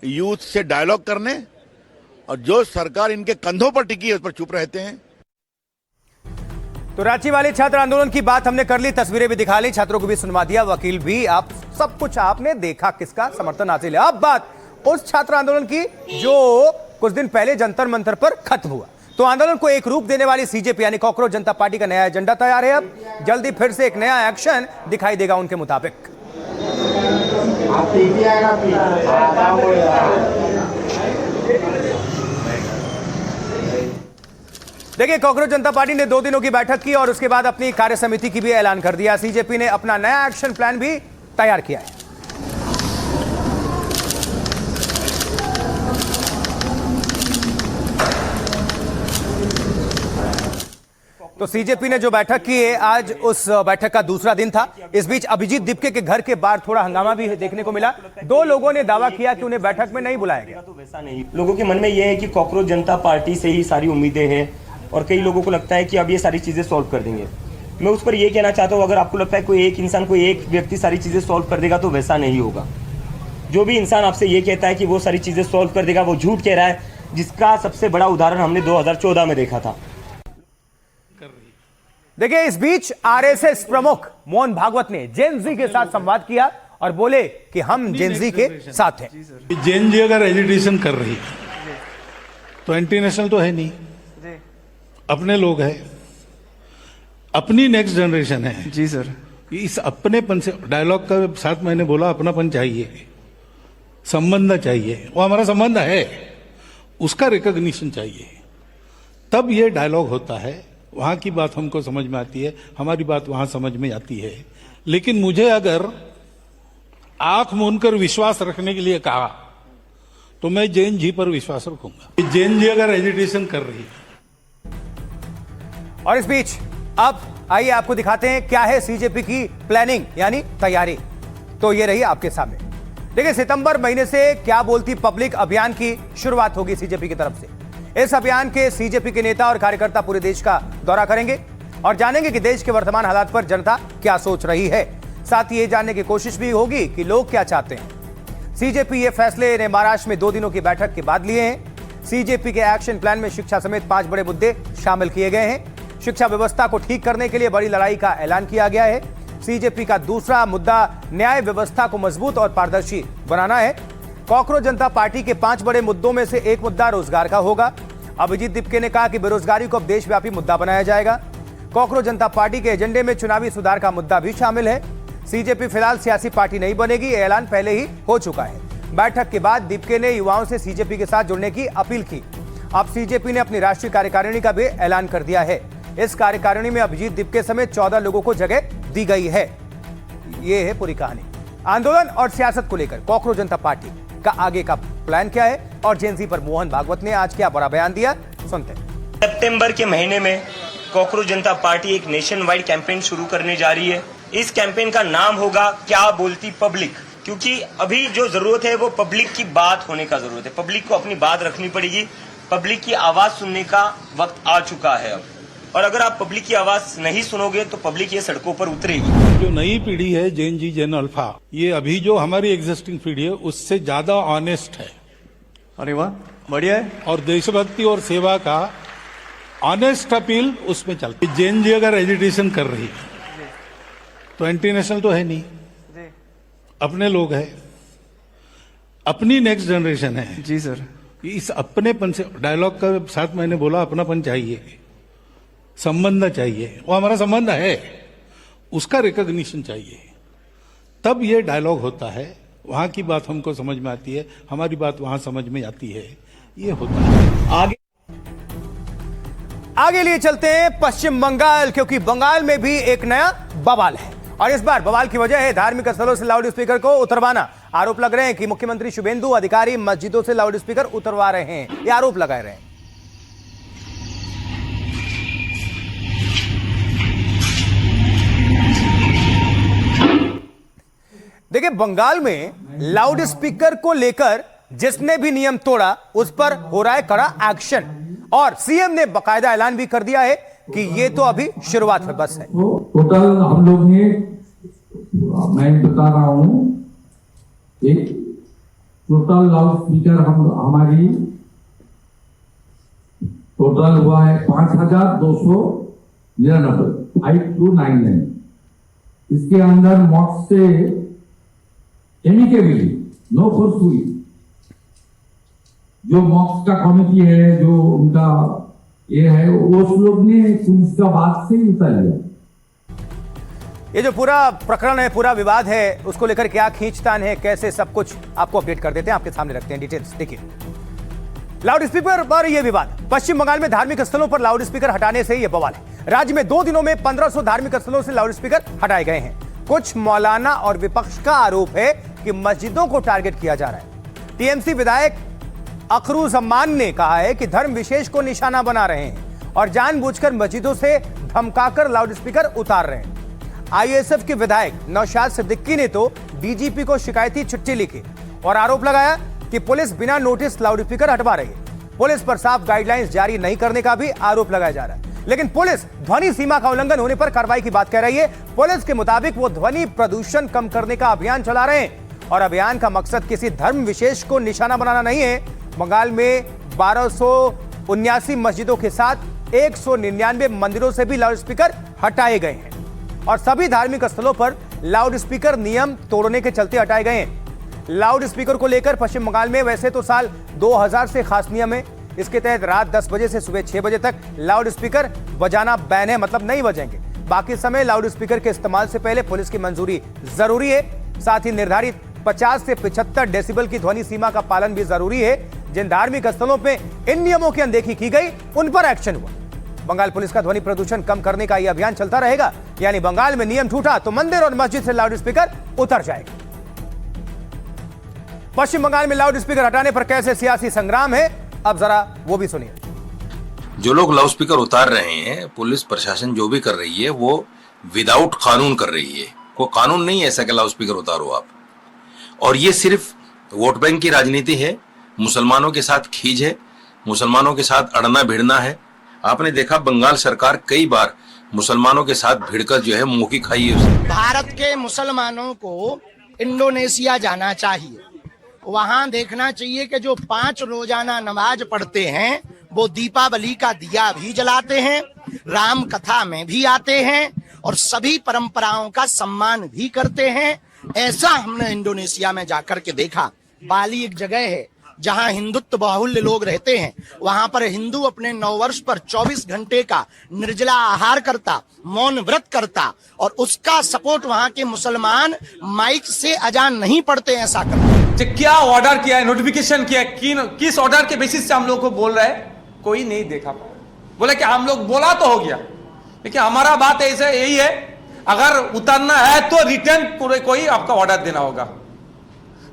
S27: यूथ से डायलॉग करने, और जो सरकार इनके कंधों पर टिकी है उस पर चुप रहते हैं।
S1: तो रांची वाले छात्र आंदोलन की बात हमने कर ली, तस्वीरें भी दिखा ली, छात्रों को भी सुनवा दिया, वकील भी, आप सब कुछ आपने देखा किसका समर्थन हासिल है। अब बात उस छात्र आंदोलन की जो कुछ दिन पहले जंतर मंतर पर खत्म हुआ। तो आंदोलन को एक रूप देने वाली सीजेपी यानी कॉकरोच जनता पार्टी का नया एजेंडा तैयार है। अब जल्दी फिर से एक नया एक्शन दिखाई देगा उनके मुताबिक। देखिए, कॉकरोच जनता पार्टी ने 2 दिनों की बैठक की और उसके बाद अपनी कार्य समिति की भी ऐलान कर दिया। सीजेपी ने अपना नया एक्शन प्लान भी तैयार किया है। तो सीजेपी ने जो बैठक की है, आज उस बैठक का दूसरा दिन था। इस बीच अभिजीत दीपके के घर के बाहर थोड़ा हंगामा भी देखने को मिला। 2 लोगों ने दावा किया कि उन्हें बैठक में नहीं बुलाया गया।
S28: तो वैसा नहीं, लोगों के मन में यह है कि कॉकरोच जनता पार्टी से ही सारी उम्मीदें हैं और कई लोगों को लगता है कि अब ये सारी चीजें सॉल्व कर देंगे। मैं उस पर यह कहना चाहता हूँ, अगर आपको लगता है कोई एक इंसान, कोई एक व्यक्ति सारी चीजें सॉल्व कर देगा, तो वैसा नहीं होगा। जो भी इंसान आपसे ये कहता है कि वो सारी चीजें सॉल्व कर देगा, वो झूठ कह रहा है, जिसका सबसे बड़ा उदाहरण हमने 2014 में देखा था।
S1: देखिए, इस बीच आरएसएस प्रमुख मोहन भागवत ने जेन जी के साथ संवाद किया और बोले कि हम जेन जी के साथ हैं।
S29: जेन जी अगर एजिटेशन कर रही है तो एंटी नेशनल तो है नहीं, अपने लोग हैं, अपनी नेक्स्ट जनरेशन है।
S6: जी सर,
S29: इस अपनेपन से डायलॉग का साथ मैंने बोला, अपनापन चाहिए, संबंध चाहिए, वो हमारा संबंध है, उसका रिकॉग्निशन चाहिए, तब ये डायलॉग होता है। वहां की बात हमको समझ में आती है, हमारी बात वहां समझ में आती है। लेकिन मुझे अगर आंख मूंदकर विश्वास रखने के लिए कहा तो मैं जैन जी पर विश्वास रखूंगा। जैन जी अगर एजिटेशन कर रही है।
S1: और इस बीच अब आइए आपको दिखाते हैं क्या है सीजेपी की प्लानिंग यानी तैयारी। तो ये रही आपके सामने। देखिए, सितंबर महीने से क्या बोलती पब्लिक अभियान की शुरुआत होगी सीजेपी की तरफ से। इस अभियान के सीजेपी के नेता और कार्यकर्ता पूरे देश का दौरा करेंगे और जानेंगे कि देश के वर्तमान हालात पर जनता क्या सोच रही है। साथ ही ये जानने की कोशिश भी होगी कि लोग क्या चाहते हैं। सीजेपी ये फैसले ने महाराष्ट्र में 2 दिनों की बैठक के बाद लिए हैं। सीजेपी के एक्शन प्लान में शिक्षा समेत 5 बड़े मुद्दे शामिल किए गए हैं। शिक्षा व्यवस्था को ठीक करने के लिए बड़ी लड़ाई का ऐलान किया गया है। सीजेपी का दूसरा मुद्दा न्याय व्यवस्था को मजबूत और पारदर्शी बनाना है। कॉकरोच जनता पार्टी के 5 बड़े मुद्दों में से एक मुद्दा रोजगार का होगा। अभिजीत दीपके ने कहा कि बेरोजगारी को अब देशव्यापी मुद्दा बनाया जाएगा। कॉकरोच जनता पार्टी के एजेंडे में चुनावी सुधार का मुद्दा भी शामिल है। सीजेपी फिलहाल सियासी पार्टी नहीं बनेगी, यह ऐलान पहले ही हो चुका है। बैठक के बाद दीपके ने युवाओं से सीजेपी के साथ जुड़ने की अपील की। अब सीजेपी ने अपनी राष्ट्रीय कार्यकारिणी का भी ऐलान कर दिया है। इस कार्यकारिणी में अभिजीत दीपके समेत 14 लोगों को जगह दी गई है। ये है पूरी कहानी। आंदोलन और सियासत को लेकर कॉकरोच जनता पार्टी का आगे का प्लान क्या है और जेएनजी पर मोहन भागवत ने आज क्या बड़ा बयान दिया, सुनते हैं।
S28: सितंबर के महीने में कॉकरोच जनता पार्टी एक नेशन वाइड कैंपेन शुरू करने जा रही है। इस कैंपेन का नाम होगा क्या बोलती पब्लिक, क्योंकि अभी जो जरूरत है वो पब्लिक की बात होने का जरूरत है। पब्लिक को अपनी बात रखनी पड़ेगी, पब्लिक की आवाज सुनने का वक्त आ चुका है अब। और अगर आप पब्लिक की आवाज नहीं सुनोगे तो पब्लिक ये सड़कों पर उतरेगी।
S29: जो नई पीढ़ी है जेएनजी जेन अल्फा, ये अभी जो हमारी एग्जिस्टिंग पीढ़ी है उससे ज्यादा ऑनेस्ट है।
S28: अरे वाह, बढ़िया है।
S29: और देशभक्ति और सेवा का ऑनेस्ट अपील उसमें चलती है। जेएनजी अगर एजिटेशन कर रही है तो एंटी नेशनल तो है नहीं, अपने लोग हैं, अपनी नेक्स्ट जनरेशन है।
S28: जी सर,
S29: इस अपनेपन से डायलॉग का साथ मैंने बोला अपनापन चाहिए, संबंध चाहिए, वो हमारा संबंध है, उसका रिकॉग्निशन चाहिए, तब ये डायलॉग होता है। वहां की बात हमको समझ में आती है, हमारी बात वहां समझ में आती है, ये होता है।
S1: आगे लिए चलते हैं पश्चिम बंगाल, क्योंकि बंगाल में भी एक नया बवाल है और इस बार बवाल की वजह है धार्मिक स्थलों से लाउड स्पीकर को उतरवाना। आरोप लग रहे हैं कि मुख्यमंत्री शुभेंदु अधिकारी मस्जिदों से लाउड स्पीकर उतरवा रहे हैं, ये आरोप लगाए रहे हैं। देखिए, बंगाल में लाउड स्पीकर को लेकर जिसने भी नियम तोड़ा उस पर हो रहा है कड़ा एक्शन और सीएम ने बाकायदा ऐलान भी कर दिया है कि ये तो अभी शुरुआत है, बस है।
S11: टोटल हम लोग ने, मैं बता रहा हूं, एक टोटल लाउड स्पीकर हमारी टोटल हुआ है 5299। इसके अंदर मॉक्स से एमिकेबली, नो फोर्सफुली, जो मॉक्स का कमिटी है, जो उनका ये है, उस लोग ने पुलिस का बात से उतार लिया।
S1: ये जो पूरा प्रकरण है, पूरा विवाद है, उसको लेकर क्या खींचतान है, कैसे, सब कुछ आपको अपडेट कर देते हैं, आपके सामने रखते हैं डिटेल्स। देखिए, लाउड स्पीकर पर यह विवाद। पश्चिम बंगाल में धार्मिक स्थलों पर लाउड स्पीकर हटाने से यह बवाल है। राज्य में 2 दिनों में 1500 धार्मिक स्थलों से लाउड स्पीकर हटाए गए हैं। कुछ मौलाना और विपक्ष का आरोप है कि मस्जिदों को टारगेट किया जा रहा है। टीएमसी विधायक अखरुजमान ने कहा है कि धर्म विशेष को निशाना बना रहे हैं और जानबूझकर मस्जिदों से धमकाकर लाउड स्पीकर उतार रहे हैं। आईएसएफ के विधायक नौशाद सिद्दीकी ने तो डीजीपी को शिकायती चिट्ठी लिखी और आरोप लगाया कि पुलिस बिना नोटिस लाउड स्पीकर हटवा रही है। पुलिस पर साफ गाइडलाइंस जारी नहीं करने का भी आरोप लगाया जा रहा है, लेकिन पुलिस ध्वनि सीमा का उल्लंघन होने पर कार्रवाई की बात कह रही है। पुलिस के मुताबिक वो ध्वनि प्रदूषण कम करने का अभियान चला रहे हैं और अभियान का मकसद किसी धर्म विशेष को निशाना बनाना नहीं है। बंगाल में 1279 मस्जिदों के साथ 199 मंदिरों से भी लाउड स्पीकर हटाए गए हैं और सभी धार्मिक स्थलों पर लाउड स्पीकर नियम तोड़ने के चलते हटाए गए हैं। लाउड स्पीकर को लेकर पश्चिम बंगाल में वैसे तो साल 2000 से खास नियम है। इसके तहत रात 10 बजे से सुबह 6 बजे तक लाउड स्पीकर बजाना बैन है, मतलब नहीं बजेंगे। बाकी समय लाउड स्पीकर के इस्तेमाल से पहले पुलिस की मंजूरी जरूरी है। साथ ही निर्धारित 50 से 75 डेसिबल की ध्वनि सीमा का पालन भी जरूरी है। जिन धार्मिक स्थलों पे इन नियमों की अनदेखी की गई उन पर एक्शन हुआ। बंगाल पुलिस का ध्वनि प्रदूषण कम करने का यह अभियान चलता रहेगा, यानी बंगाल में नियम टूटा तो मंदिर और मस्जिद से लाउड स्पीकर उतर जाएगा। पश्चिम बंगाल में लाउड स्पीकर हटाने पर कैसे सियासी संग्राम है, अब जरा वो भी सुनिए।
S12: जो लोग लाउड स्पीकर उतार रहे हैं, पुलिस प्रशासन जो भी कर रही है वो विदाउट कानून कर रही है। कोई कानून नहीं है ऐसा कि लाउड स्पीकर उतारो आप। और ये सिर्फ वोट बैंक की राजनीति है, मुसलमानों के साथ खींच है, मुसलमानों के साथ अड़ना भिड़ना है। आपने देखा बंगाल सरकार कई बार मुसलमानों के साथ भिड़कर जो है मुंह की खाई है उसने।
S13: भारत के मुसलमानों को इंडोनेशिया जाना चाहिए, वहां देखना चाहिए कि जो 5 रोजाना नमाज पढ़ते हैं वो दीपावली का दिया भी जलाते हैं, राम कथा में भी आते हैं और सभी परंपराओं का सम्मान भी करते हैं। ऐसा हमने इंडोनेशिया में जाकर के देखा। बाली एक जगह है जहां हिंदुत्व बाहुल्य लोग रहते हैं, वहां पर हिंदू अपने नववर्ष पर 24 घंटे का निर्जला आहार करता, मौन व्रत करता और उसका सपोर्ट वहां के मुसलमान माइक से अजान नहीं पढ़ते, ऐसा करते।
S14: क्या ऑर्डर किया है, नोटिफिकेशन किया है, किस ऑर्डर के बेसिस से हम लोग को बोल रहे हैं, कोई नहीं देखा। बोले कि हम लोग बोला तो हो गया, लेकिन हमारा बात ऐसे यही है, अगर उतारना है तो रिटर्न कोई आपका ऑर्डर देना होगा।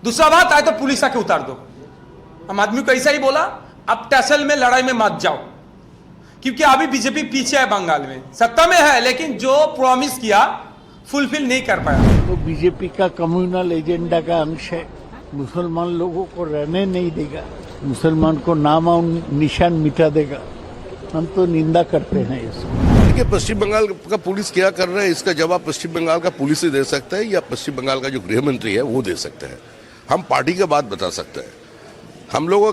S14: दूसरा बात आए तो पुलिस आके उतार दो। हम आदमी को ऐसा ही बोला, अब तहसील में लड़ाई में मत जाओ, क्योंकि अभी बीजेपी पीछे है, बंगाल में सत्ता में है लेकिन जो प्रॉमिस किया फुलफिल नहीं कर पाया।
S7: तो बीजेपी का कम्युनल एजेंडा का अंश है, मुसलमान लोगों को रहने नहीं देगा, मुसलमान को नाम और निशान मिटा देगा। हम तो निंदा करते हैं इसको।
S8: देखिए, पश्चिम बंगाल का पुलिस क्या कर रहा है इसका जवाब पश्चिम बंगाल का पुलिस ही दे सकता है, या पश्चिम बंगाल का जो गृह मंत्री है वो दे सकते हैं। हम पार्टी का बात बता सकते हैं। हम लोगों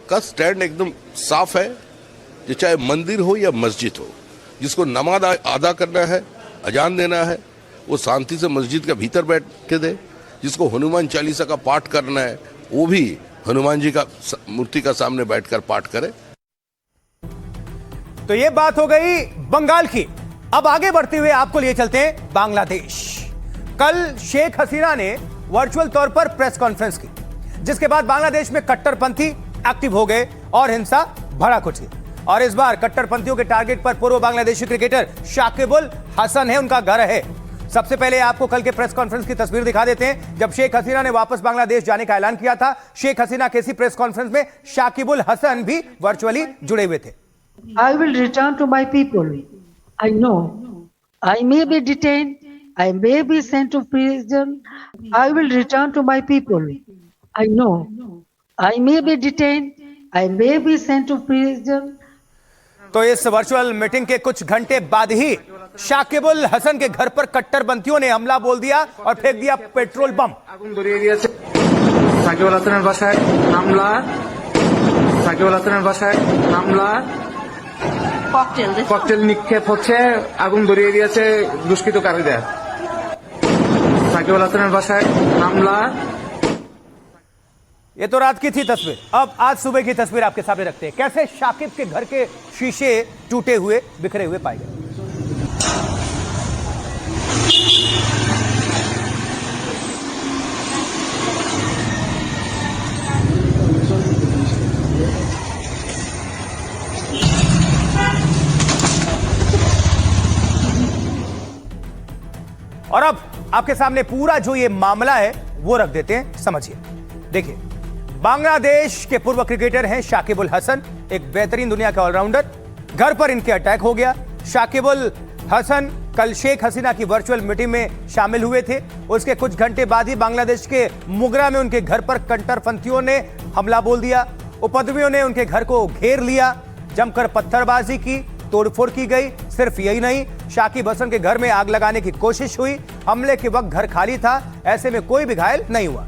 S8: का स्टैंड एकदम साफ है, जो चाहे मंदिर हो या मस्जिद हो, जिसको नमाज अदा करना है, अजान देना है, वो शांति से मस्जिद के भीतर बैठ के दे। जिसको हनुमान चालीसा का पाठ करना है वो भी हनुमान जी का मूर्ति का सामने बैठकर पाठ करे।
S1: तो ये बात हो गई बंगाल की। अब आगे बढ़ते हुए आपको लिए चलते हैं बांग्लादेश। कल शेख हसीना ने वर्चुअल तौर पर प्रेस कॉन्फ्रेंस की, जिसके बाद बांग्लादेश में कट्टरपंथी एक्टिव हो गए और हिंसा भड़क उठी। और इस बार कट्टरपंथियों के टारगेट पर पूर्व बांग्लादेशी क्रिकेटर शाकिब उल हसन है, उनका घर है। सबसे पहले आपको कल के प्रेस कॉन्फ्रेंस की तस्वीर दिखा देते हैं, जब शेख हसीना ने वापस बांग्लादेश जाने का ऐलान किया था। शेख हसीना के इसी प्रेस कॉन्फ्रेंस में शाकिब उल हसन भी वर्चुअली जुड़े हुए थे।
S16: I will return to my people. I know I may be detained, I may be sent to prison. I will return to my people. I know I may be detained, I may be sent to prison.
S1: तो इस वर्चुअल मीटिंग के कुछ घंटे बाद ही शाकिब उल हसन के घर पर कट्टरपंथियों ने हमला बोल दिया और फेंक दिया पेट्रोल बम।
S17: সাকিব হাসানের বাসায় হামলা, সাকিব হাসানের বাসায় হামলা, ককটেল নিক্ষেপ হচ্ছে, আগুন ধরিয়ে দিয়েছে দুষ্কৃতকারীরা। সাকিব হাসানের বাসায় হামলা।
S1: ये तो रात की थी तस्वीर। अब आज सुबह की तस्वीर आपके सामने रखते हैं, कैसे शाकिब के घर के शीशे टूटे हुए बिखरे हुए पाए गए। और अब आपके सामने पूरा जो ये मामला है वो रख देते हैं, समझिए। देखिए, बांग्लादेश के पूर्व क्रिकेटर हैं शाकिब उल हसन, एक बेहतरीन दुनिया के ऑलराउंडर। घर पर इनके अटैक हो गया। शाकिब उल हसन कल शेख हसीना की वर्चुअल मीटिंग में शामिल हुए थे। उसके कुछ घंटे बाद ही बांग्लादेश के मुगरा में उनके घर पर कट्टरपंथियों ने हमला बोल दिया। उपद्रवियों ने उनके घर को घेर लिया, जमकर पत्थरबाजी की, तोड़फोड़ की गई। सिर्फ यही नहीं, शाकिब हसन के घर में आग लगाने की कोशिश हुई। हमले के वक्त घर खाली था, ऐसे में कोई भी घायल नहीं हुआ।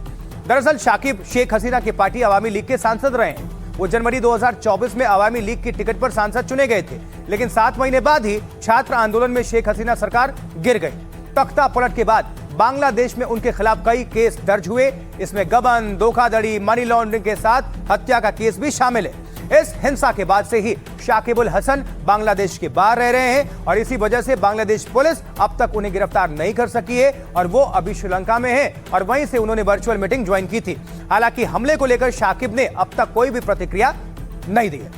S1: दरअसल शाकिब शेख हसीना की पार्टी अवामी लीग के सांसद रहे हैं। वो जनवरी 2024 में अवामी लीग की टिकट पर सांसद चुने गए थे, लेकिन 7 महीने बाद ही छात्र आंदोलन में शेख हसीना सरकार गिर गई। तख्ता पलट के बाद बांग्लादेश में उनके खिलाफ कई केस दर्ज हुए। इसमें गबन, धोखाधड़ी, मनी लॉन्ड्रिंग के साथ हत्या का केस भी शामिल है। इस हिंसा के बाद से ही शाकिब उल हसन बांग्लादेश के बाहर रह रहे हैं और इसी वजह से बांग्लादेश पुलिस अब तक उन्हें गिरफ्तार नहीं कर सकी है और वो अभी श्रीलंका में है और वहीं से उन्होंने वर्चुअल मीटिंग ज्वाइन की थी। हालांकि हमले को लेकर शाकिब ने अब तक कोई भी प्रतिक्रिया नहीं दी है।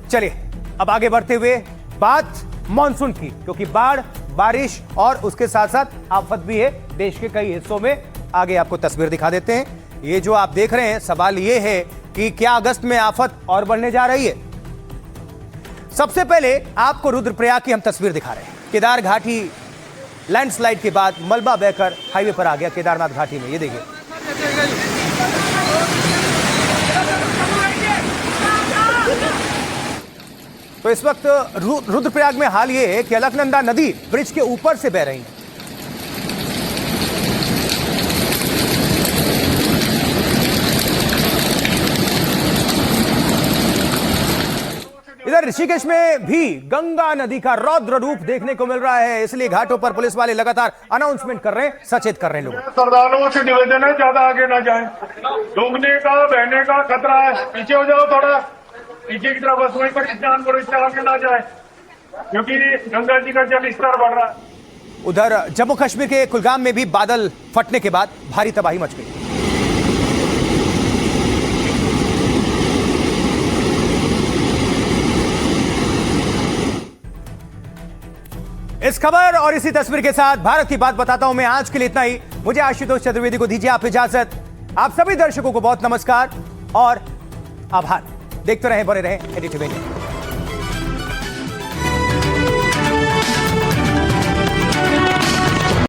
S1: चलिए अब आगे बढ़ते हुए बात मॉनसून की, क्योंकि बाढ़, बारिश और उसके साथ साथ आफत भी है देश के कई हिस्सों में। आगे आपको तस्वीर दिखा देते हैं। ये जो आप देख रहे हैं, सवाल ये है कि क्या अगस्त में आफत और बढ़ने जा रही है। सबसे पहले आपको रुद्रप्रयाग की हम तस्वीर दिखा रहे हैं। केदार घाटी लैंडस्लाइड के बाद मलबा बहकर हाईवे पर आ गया केदारनाथ घाटी में। ये देखिए, तो इस वक्त रुद्रप्रयाग में हाल ये है कि अलकनंदा नदी ब्रिज के ऊपर से बह रही है। इधर ऋषिकेश में भी गंगा नदी का रौद्र रूप देखने को मिल रहा है, इसलिए घाटों पर पुलिस वाले लगातार अनाउंसमेंट कर रहे हैं, सचेत कर रहे हैं लोगों।
S15: श्रद्धालुओं से निवेदन है, ज्यादा आगे ना जाएं, डूबने का, बहने का खतरा है। पीछे हो जाओ, थोड़ा पीछे की तरफ, बस वहीं पर स्नान करो, इससे आगे ना जाए, क्योंकि गंगा जी का जल स्तर बढ़ रहा है।
S1: उधर जम्मू कश्मीर के कुलगाम में भी बादल फटने के बाद भारी तबाही मच गई। इस खबर और इसी तस्वीर के साथ भारत की बात बताता हूं मैं आज के लिए इतना ही। मुझे आशुतोष चतुर्वेदी को दीजिए आप इजाजत। आप सभी दर्शकों को बहुत नमस्कार और आभार। देखते रहें, बने रहें एनडीटीवी।